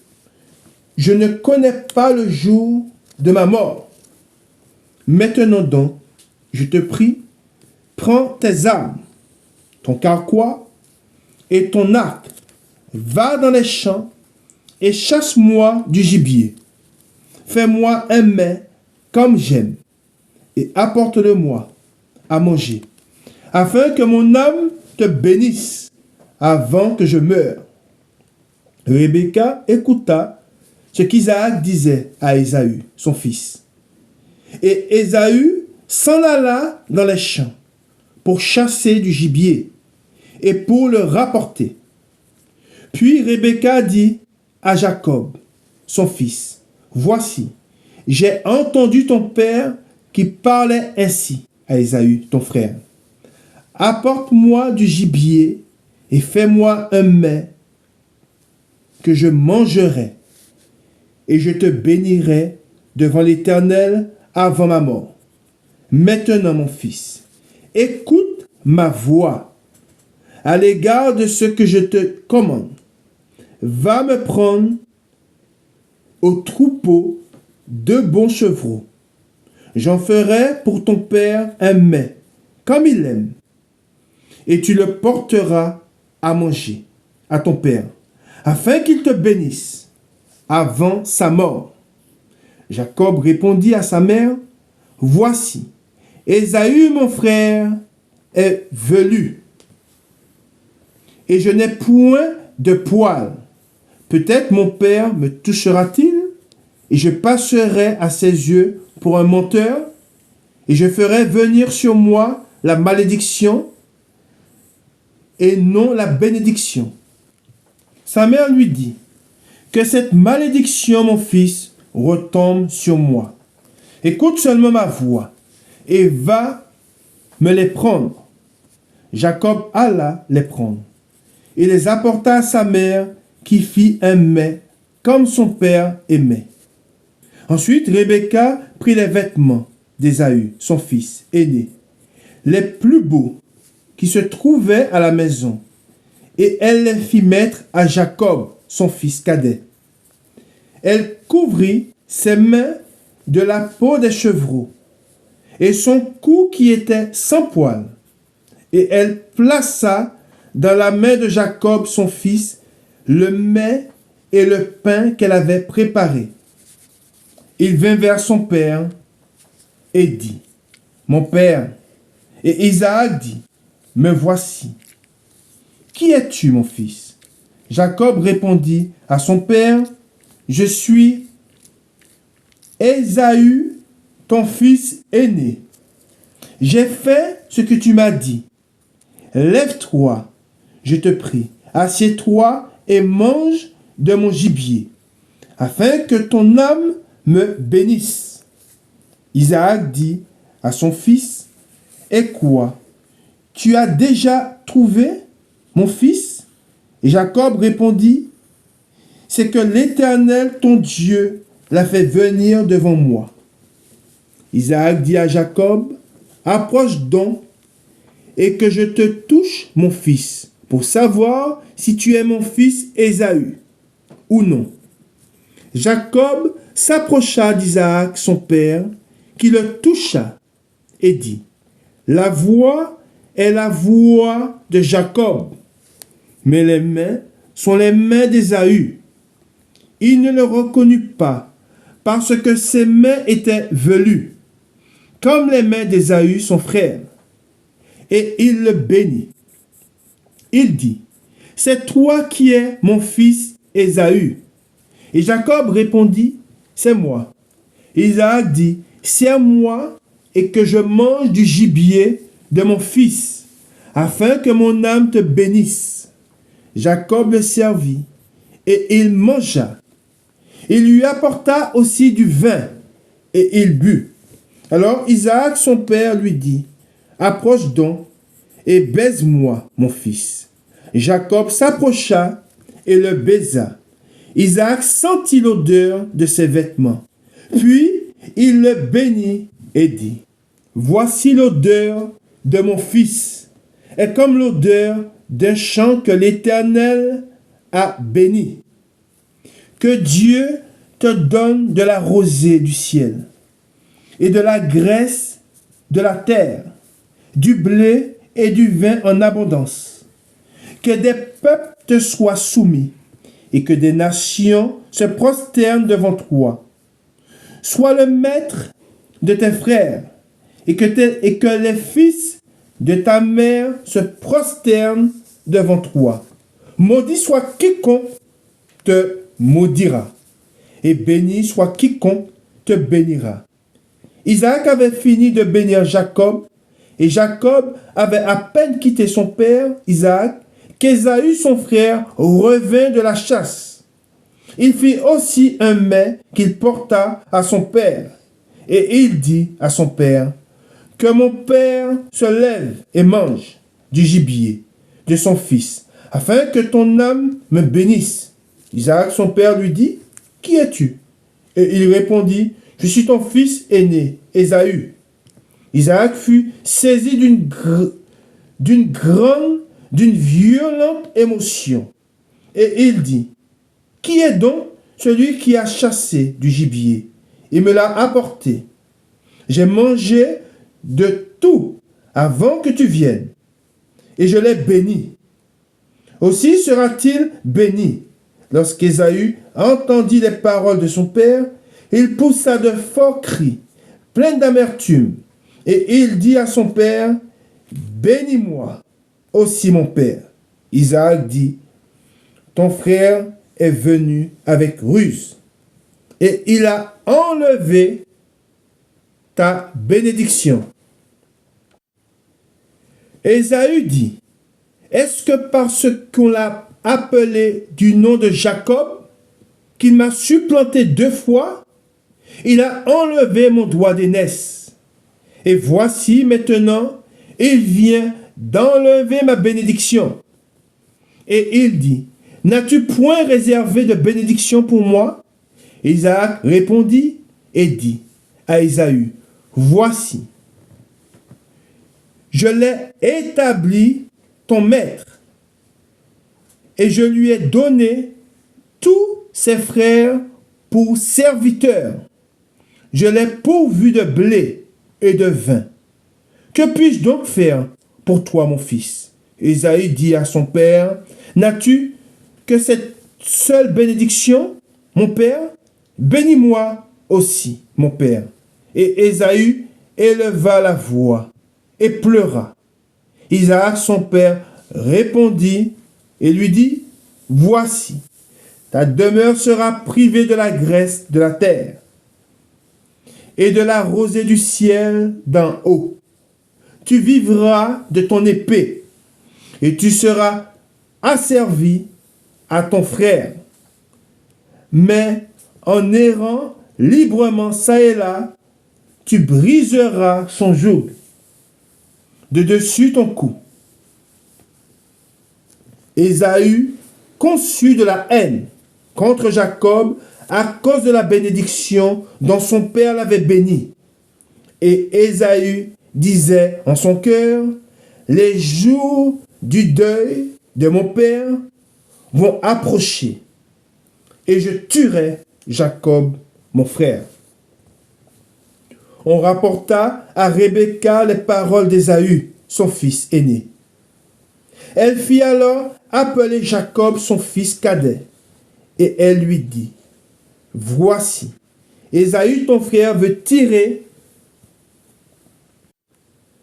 [SPEAKER 1] je ne connais pas le jour de ma mort. Maintenant donc, je te prie, prends tes armes, ton carquois et ton arc, va dans les champs et chasse-moi du gibier. Fais-moi un mets comme j'aime et apporte-le-moi à manger, afin que mon âme te bénisse avant que je meure. Rebecca écouta ce qu'Isaac disait à Ésaü, son fils. Et Ésaü s'en alla dans les champs pour chasser du gibier et pour le rapporter. Puis Rebecca dit à Jacob, son fils, « Voici, j'ai entendu ton père qui parlait ainsi à Ésaü, ton frère. Apporte-moi du gibier et fais-moi un mets que je mangerai, et je te bénirai devant l'Éternel avant ma mort. Maintenant, mon fils, écoute ma voix à l'égard de ce que je te commande. Va me prendre au troupeau 2 bons chevreaux. J'en ferai pour ton père un mets, comme il aime, et tu le porteras à manger à ton père, afin qu'il te bénisse avant sa mort. » Jacob répondit à sa mère, « Voici, Ésaü mon frère est velu, et je n'ai point de poil. Peut-être mon père me touchera-t-il, et je passerai à ses yeux pour un menteur, et je ferai venir sur moi la malédiction et non la bénédiction. » Sa mère lui dit, « Que cette malédiction, mon fils, retombe sur moi. Écoute seulement ma voix, et va me les prendre. » Jacob alla les prendre, et les apporta à sa mère, qui fit un mets, comme son père aimait. Ensuite, Rebecca prit les vêtements d'Ésaü, son fils aîné, les plus beaux qui se trouvaient à la maison, et elle les fit mettre à Jacob, son fils cadet. Elle couvrit ses mains de la peau des chevreaux, et son cou qui était sans poil, et elle plaça dans la main de Jacob, son fils, le mets et le pain qu'elle avait préparé. Il vint vers son père et dit, « Mon père. » Et Isaac dit, « Me voici. » « Qui es-tu, mon fils ?» Jacob répondit à son père, « Je suis Ésaü, ton fils aîné. J'ai fait ce que tu m'as dit. Lève-toi, je te prie, assieds-toi et mange de mon gibier, afin que ton âme me bénisse. Isaac dit à son fils, et quoi? Tu as déjà trouvé, mon fils? Et Jacob répondit, c'est que l'Éternel, ton Dieu, l'a fait venir devant moi. Isaac dit à Jacob, approche donc et que je te touche, mon fils, pour savoir si tu es mon fils Ésaü ou non. Jacob s'approcha d'Isaac, son père, qui le toucha et dit, la voix est la voix de Jacob, mais les mains sont les mains d'Ésaü. Il ne le reconnut pas, parce que ses mains étaient velues, comme les mains d'Ésaü, son frère. Et il le bénit. Il dit, c'est toi qui es mon fils Ésaü. Et Jacob répondit, c'est moi. Isaac dit, sers-moi et que je mange du gibier de mon fils, afin que mon âme te bénisse. Jacob le servit, et il mangea. Il lui apporta aussi du vin, et il but. Alors Isaac, son père, lui dit, approche donc, et baise-moi, mon fils. Jacob s'approcha, et le baisa. Isaac sentit l'odeur de ses vêtements. Puis il le bénit, et dit, voici l'odeur de mon fils, est comme l'odeur d'un champ que l'Éternel a béni. Que Dieu te donne de la rosée du ciel et de la graisse de la terre, du blé et du vin en abondance. Que des peuples te soient soumis et que des nations se prosternent devant toi. Sois le maître de tes frères et que les fils de ta mère se prosternent devant toi. Maudit soit quiconque te maudira, et béni soit quiconque te bénira. Isaac avait fini de bénir Jacob, et Jacob avait à peine quitté son père, Isaac, qu'Ésaü, son frère, revint de la chasse. Il fit aussi un mets qu'il porta à son père, et il dit à son père, que mon père se lève et mange du gibier de son fils, afin que ton âme me bénisse. Isaac, son père, lui dit, qui es-tu? Et il répondit, je suis ton fils aîné, Ésaü. Isaac fut saisi d'une violente émotion. Et il dit, qui est donc celui qui a chassé du gibier et me l'a apporté? J'ai mangé de tout avant que tu viennes, et je l'ai béni. Aussi sera-t-il béni. Lorsqu'Ésaü entendit les paroles de son père, il poussa de forts cris, pleins d'amertume, et il dit à son père, bénis-moi aussi mon père. Isaac dit, ton frère est venu avec ruse, et il a enlevé ta bénédiction. Ésaü dit, est-ce que parce qu'on l'a appelé du nom de Jacob, qu'il m'a supplanté 2 fois, il a enlevé mon doigt d'aînesse. Et voici maintenant, il vient d'enlever ma bénédiction. Et il dit, n'as-tu point réservé de bénédiction pour moi? Isaac répondit et dit à Ésaü, voici, je l'ai établi ton maître, et je lui ai donné tous ses frères pour serviteurs. Je l'ai pourvu de blé et de vin. Que puis-je donc faire pour toi, mon fils? Ésaü dit à son père, n'as-tu que cette seule bénédiction, mon père? Bénis-moi aussi, mon père. Et Ésaü éleva la voix et pleura. Isaac, son père, répondit et lui dit, voici, ta demeure sera privée de la graisse de la terre et de la rosée du ciel d'en haut. Tu vivras de ton épée, et tu seras asservi à ton frère. Mais en errant librement çà et là, tu briseras son joug de dessus ton cou. Ésaü conçut de la haine contre Jacob à cause de la bénédiction dont son père l'avait béni. Et Ésaü disait en son cœur, les jours du deuil de mon père vont approcher, et je tuerai Jacob, mon frère. On rapporta à Rebecca les paroles d'Ésaü, son fils aîné. Elle fit alors appeler Jacob, son fils cadet, et elle lui dit, voici, Ésaü, ton frère, veut tirer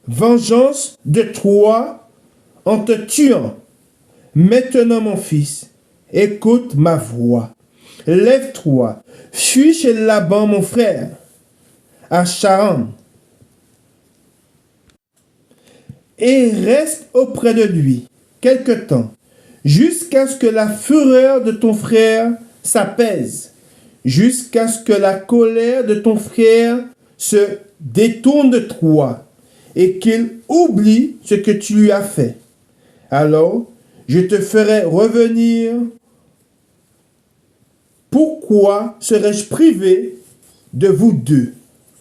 [SPEAKER 1] vengeance de toi en te tuant. Maintenant, mon fils, écoute ma voix. Lève-toi, fuis chez Laban, mon frère, à Charan, et reste auprès de lui quelque temps, jusqu'à ce que la fureur de ton frère s'apaise, jusqu'à ce que la colère de ton frère se détourne de toi, et qu'il oublie ce que tu lui as fait. Alors, je te ferai revenir. Pourquoi serais-je privé de vous deux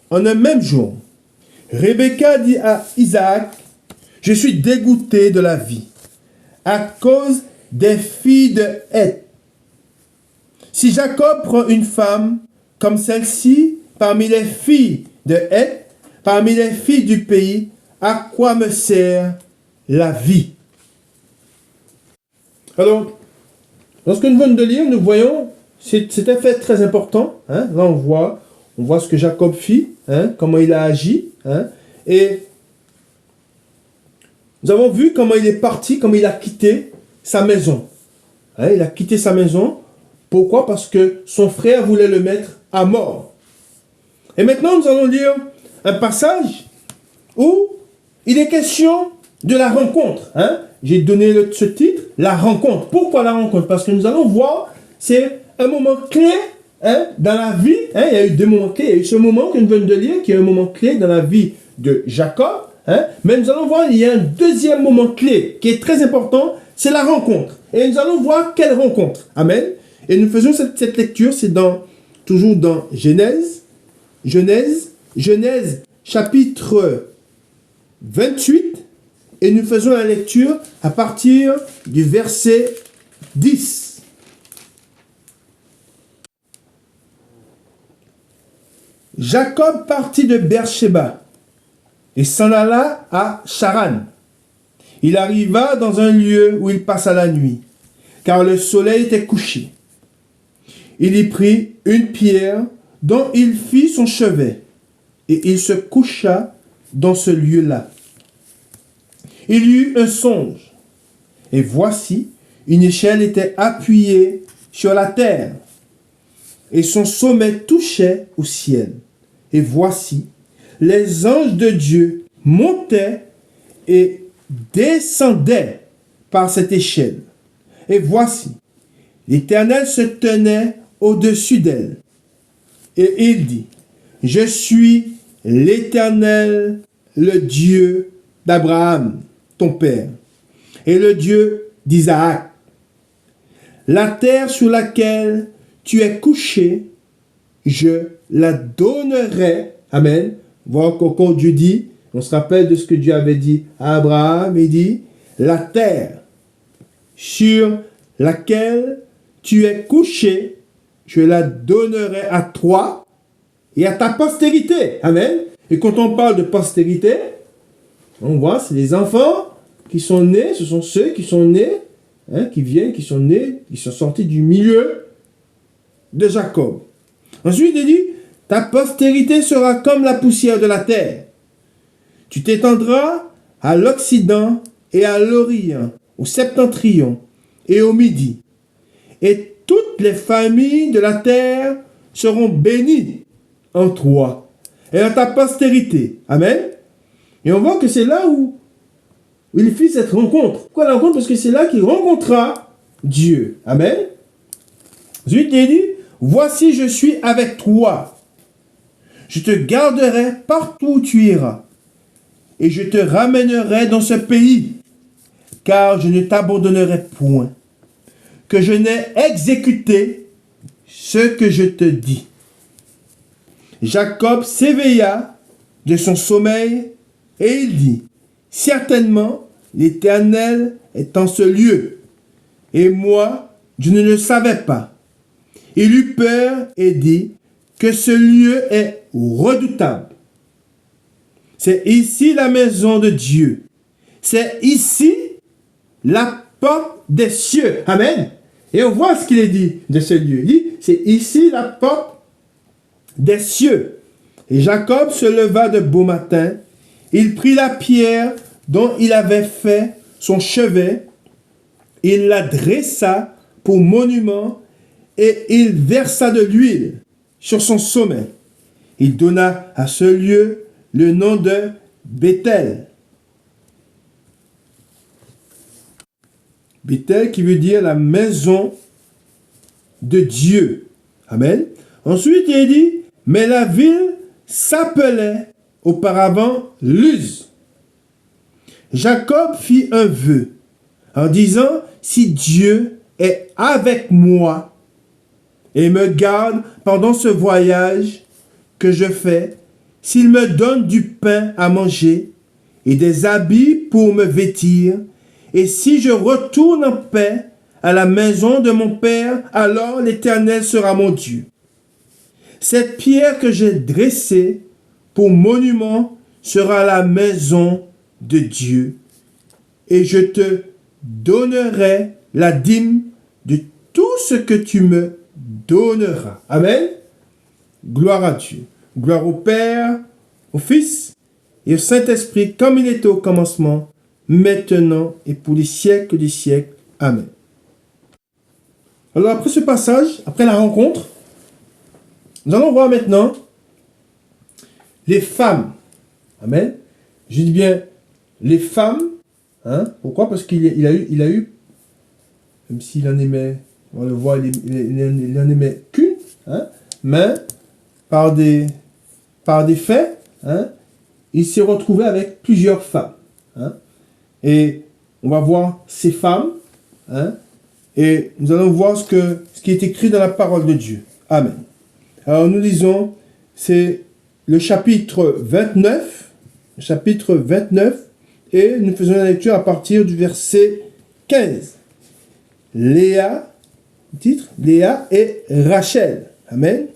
[SPEAKER 1] en un même jour? Rebecca dit à Isaac, je suis dégoûté de la vie à cause des filles de Heth. Si Jacob prend une femme comme celle-ci parmi les filles de Heth, parmi les filles du pays, à quoi me sert la vie? Alors, dans ce que nous venons de lire, nous voyons, c'est un fait très important. Hein? Là, on voit ce que Jacob fit, hein? Comment il a agi. Hein? Et nous avons vu comment il est parti, comment il a quitté sa maison. Hein? Il a quitté sa maison. Pourquoi? Parce que son frère voulait le mettre à mort. Et maintenant, nous allons lire un passage où il est question de la rencontre. Hein? J'ai donné ce titre, la rencontre. Pourquoi la rencontre? Parce que nous allons voir, c'est un moment clé, hein, dans la vie. Hein? Il y a eu deux moments clés. Il y a eu ce moment que nous venons de lire, qui est un moment clé dans la vie de Jacob. Hein? Mais nous allons voir, il y a un deuxième moment clé qui est très important, c'est la rencontre. Et nous allons voir quelle rencontre. Amen. Et nous faisons cette lecture, c'est toujours dans Genèse chapitre 28, et nous faisons la lecture à partir du verset 10. Jacob partit de Beersheba et s'en alla à Charan. Il arriva dans un lieu où il passa la nuit, car le soleil était couché. Il y prit une pierre dont il fit son chevet, et il se coucha dans ce lieu-là. Il y eut un songe, et voici, une échelle était appuyée sur la terre, et son sommet touchait au ciel. Et voici, les anges de Dieu montaient et descendaient par cette échelle. Et voici, l'Éternel se tenait au-dessus d'elle. Et il dit, je suis l'Éternel, le Dieu d'Abraham, ton père, et le Dieu d'Isaac. La terre sur laquelle tu es couché, je la donnerai. Amen. Voir quand Dieu dit, on se rappelle de ce que Dieu avait dit à Abraham, il dit, la terre sur laquelle tu es couché, je la donnerai à toi et à ta postérité. Amen. Et quand on parle de postérité, on voit, c'est les enfants qui sont nés, ce sont ceux qui sont nés, hein, qui sont nés, qui sont sortis du milieu de Jacob. Ensuite, il dit, ta postérité sera comme la poussière de la terre. Tu t'étendras à l'Occident et à l'Orient, au septentrion et au Midi. Et toutes les familles de la terre seront bénies en toi et en ta postérité. Amen. Et on voit que c'est là où il fit cette rencontre. Pourquoi la rencontre? Parce que c'est là qu'il rencontra Dieu. Amen. Ensuite, il dit, voici, je suis avec toi. Je te garderai partout où tu iras. Et je te ramènerai dans ce pays, car je ne t'abandonnerai point, que je n'ai exécuté ce que je te dis. Jacob s'éveilla de son sommeil et il dit, certainement l'Éternel est en ce lieu, et moi je ne le savais pas. Il eut peur et dit que ce lieu est redoutable. C'est ici la maison de Dieu. C'est ici la porte des cieux. Amen. Et on voit ce qu'il est dit de ce lieu. Il dit, c'est ici la porte des cieux. Et Jacob se leva de beau matin. Il prit la pierre dont il avait fait son chevet. Il la dressa pour monument et il versa de l'huile sur son sommet. Il donna à ce lieu le nom de Béthel. Béthel qui veut dire la maison de Dieu. Amen. Ensuite, il dit, mais la ville s'appelait auparavant Luz. Jacob fit un vœu en disant, si Dieu est avec moi et me garde pendant ce voyage que je fais, s'il me donne du pain à manger et des habits pour me vêtir, et si je retourne en paix à la maison de mon père, alors l'Éternel sera mon Dieu. Cette pierre que j'ai dressée pour monument sera la maison de Dieu, et je te donnerai la dîme de tout ce que tu me donneras. Amen. Gloire à Dieu. Gloire au Père, au Fils et au Saint-Esprit, comme il était au commencement, maintenant et pour les siècles des siècles. Amen. Alors après ce passage, après la rencontre, nous allons voir maintenant les femmes. Amen. Je dis bien les femmes. Hein? Pourquoi? Parce qu'il a eu, même s'il en aimait, on le voit, il en aimait qu'une, hein? Mais par des faits, hein, il s'est retrouvé avec plusieurs femmes. Hein, et on va voir ces femmes, hein, et nous allons voir ce qui est écrit dans la parole de Dieu. Amen. Alors nous lisons, c'est le chapitre 29, et nous faisons la lecture à partir du verset 15. Léa, titre, Léa et Rachel. Amen.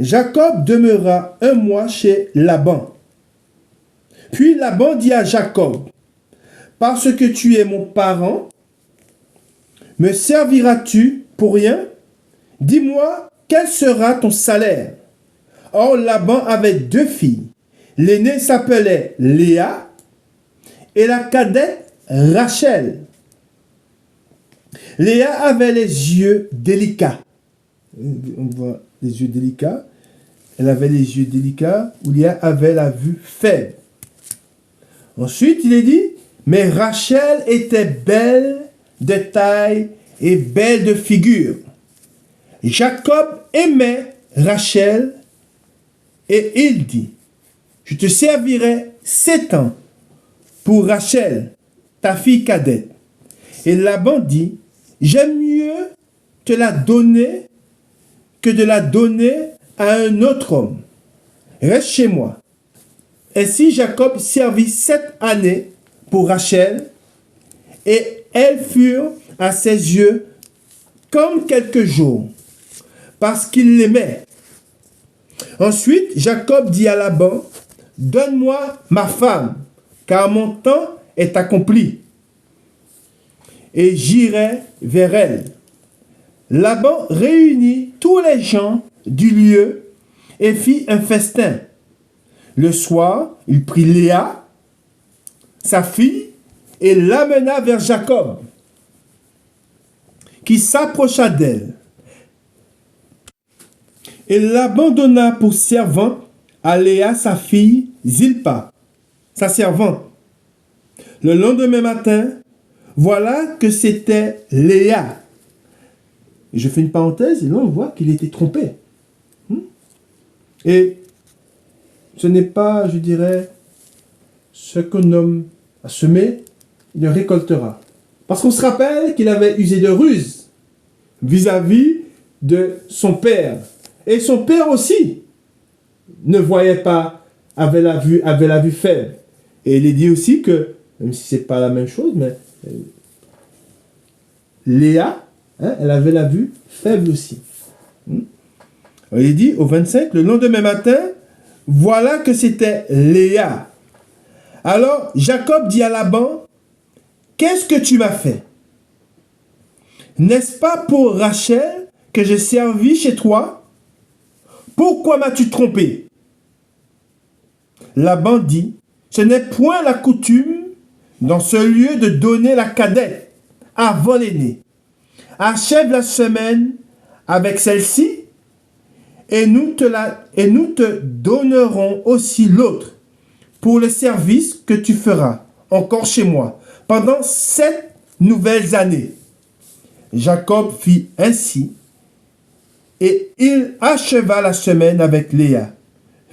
[SPEAKER 1] Jacob demeura un mois chez Laban. Puis Laban dit à Jacob, « Parce que tu es mon parent, me serviras-tu pour rien? Dis-moi, quel sera ton salaire? » Or Laban avait 2 filles. L'aînée s'appelait Léa et la cadette Rachel. Léa avait les yeux délicats. On voit les yeux délicats. Elle avait les yeux délicats, où Léa avait la vue faible. Ensuite, il est dit, mais Rachel était belle de taille et belle de figure. Jacob aimait Rachel et il dit, je te servirai 7 ans pour Rachel, ta fille cadette. Et Laban dit, j'aime mieux te la donner que de la donner à un autre homme. Reste chez moi. Ainsi Jacob servit 7 années pour Rachel, et elles furent à ses yeux comme quelques jours, parce qu'il l'aimait. Ensuite, Jacob dit à Laban, donne-moi ma femme, car mon temps est accompli, et j'irai vers elle. Laban réunit tous les gens du lieu et fit un festin. Le soir, il prit Léa, sa fille, et l'amena vers Jacob, qui s'approcha d'elle. Et l'abandonna pour servante à Léa, sa fille, Zilpa, sa servante. Le lendemain matin, voilà que c'était Léa. Et je fais une parenthèse, et là on voit qu'il était trompé. Et ce n'est pas, je dirais, ce qu'un homme a semé, il le récoltera. Parce qu'on se rappelle qu'il avait usé de ruse vis-à-vis de son père. Et son père aussi ne voyait pas, avait la vue faible. Et il est dit aussi que, même si ce n'est pas la même chose, mais Léa, elle avait la vue faible aussi. Il est dit au 25, le lendemain matin, voilà que c'était Léa. Alors Jacob dit à Laban, qu'est-ce que tu m'as fait? N'est-ce pas pour Rachel que j'ai servi chez toi? Pourquoi m'as-tu trompé? Laban dit, ce n'est point la coutume dans ce lieu de donner la cadette avant l'aîné. Achève la semaine avec celle-ci et nous te donnerons aussi l'autre pour le service que tu feras encore chez moi pendant 7 nouvelles années. Jacob fit ainsi et il acheva la semaine avec Léa.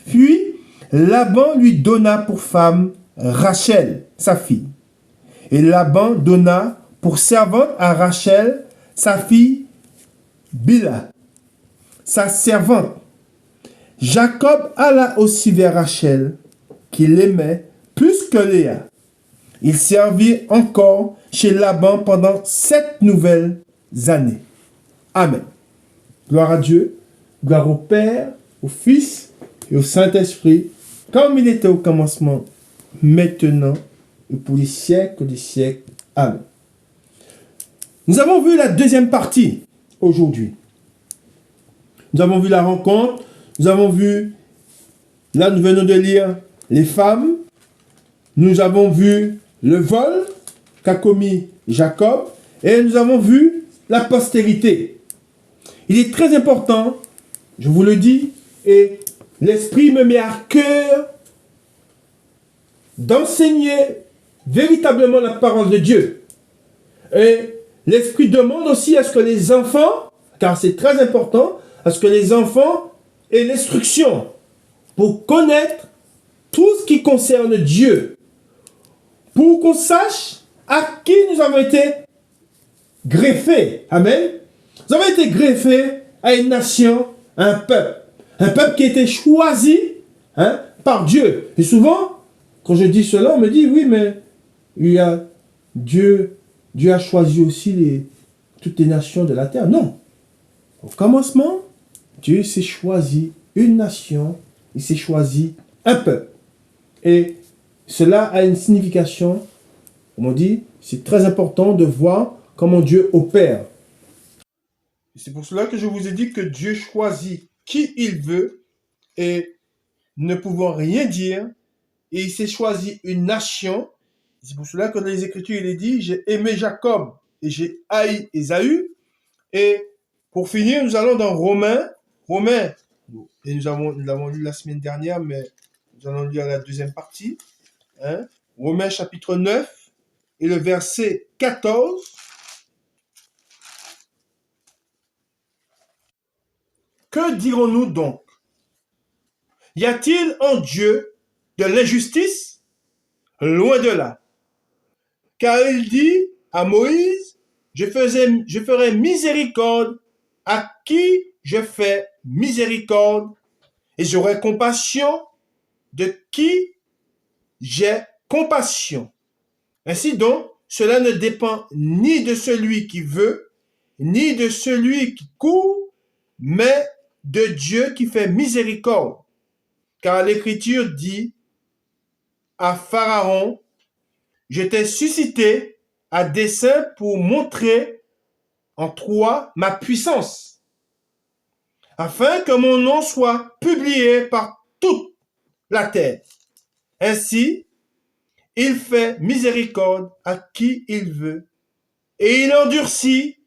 [SPEAKER 1] Puis Laban lui donna pour femme Rachel, sa fille. Et Laban donna pour servante à Rachel sa fille Bila, sa servante. Jacob alla aussi vers Rachel, qu'il aimait plus que Léa. Il servit encore chez Laban pendant 7 nouvelles années. Amen. Gloire à Dieu, gloire au Père, au Fils et au Saint-Esprit, comme il était au commencement, maintenant et pour les siècles des siècles. Amen. Nous avons vu la deuxième partie aujourd'hui. Nous avons vu la rencontre, nous avons vu, là nous venons de lire les femmes, nous avons vu le vol qu'a commis Jacob et nous avons vu la postérité. Il est très important, je vous le dis, et l'Esprit me met à cœur d'enseigner véritablement la parole de Dieu. Et l'Esprit demande aussi à ce que les enfants, car c'est très important, à ce que les enfants aient l'instruction pour connaître tout ce qui concerne Dieu, pour qu'on sache à qui nous avons été greffés. Amen. Nous avons été greffés à une nation, à un peuple qui a été choisi par Dieu. Et souvent, quand je dis cela, on me dit, oui, mais il y a Dieu a choisi aussi toutes les nations de la terre. Non. Au commencement, Dieu s'est choisi une nation, il s'est choisi un peuple. Et cela a une signification, on dit, c'est très important de voir comment Dieu opère. C'est pour cela que je vous ai dit que Dieu choisit qui il veut et ne pouvant rien dire, et il s'est choisi une nation. C'est pour cela que dans les Écritures, il est dit, j'ai aimé Jacob et j'ai haï Ésaü. Et pour finir, nous allons dans Romains, et nous l'avons lu la semaine dernière, mais nous allons lire la deuxième partie. Romains chapitre 9 et le verset 14. Que dirons-nous donc? Y a-t-il en Dieu de l'injustice? Loin de là. Car il dit à Moïse, je ferai miséricorde à qui je fais miséricorde, et j'aurai compassion de qui j'ai compassion. Ainsi donc, cela ne dépend ni de celui qui veut, ni de celui qui court, mais de Dieu qui fait miséricorde. Car l'Écriture dit à Pharaon, je t'ai suscité à dessein pour montrer en toi ma puissance, afin que mon nom soit publié par toute la terre. Ainsi, il fait miséricorde à qui il veut, et il endurcit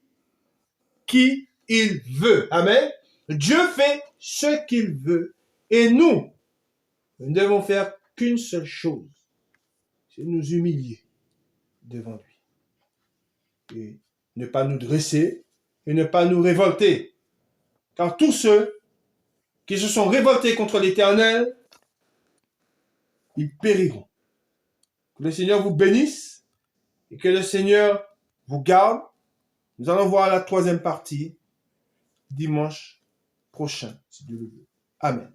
[SPEAKER 1] qui il veut. Amen. Dieu fait ce qu'il veut, et nous ne devons faire qu'une seule chose, c'est nous humilier. devant lui. Et ne pas nous dresser et ne pas nous révolter. Car tous ceux qui se sont révoltés contre l'Éternel, ils périront. Que le Seigneur vous bénisse et que le Seigneur vous garde. Nous allons voir la troisième partie dimanche prochain, si Dieu le veut. Amen.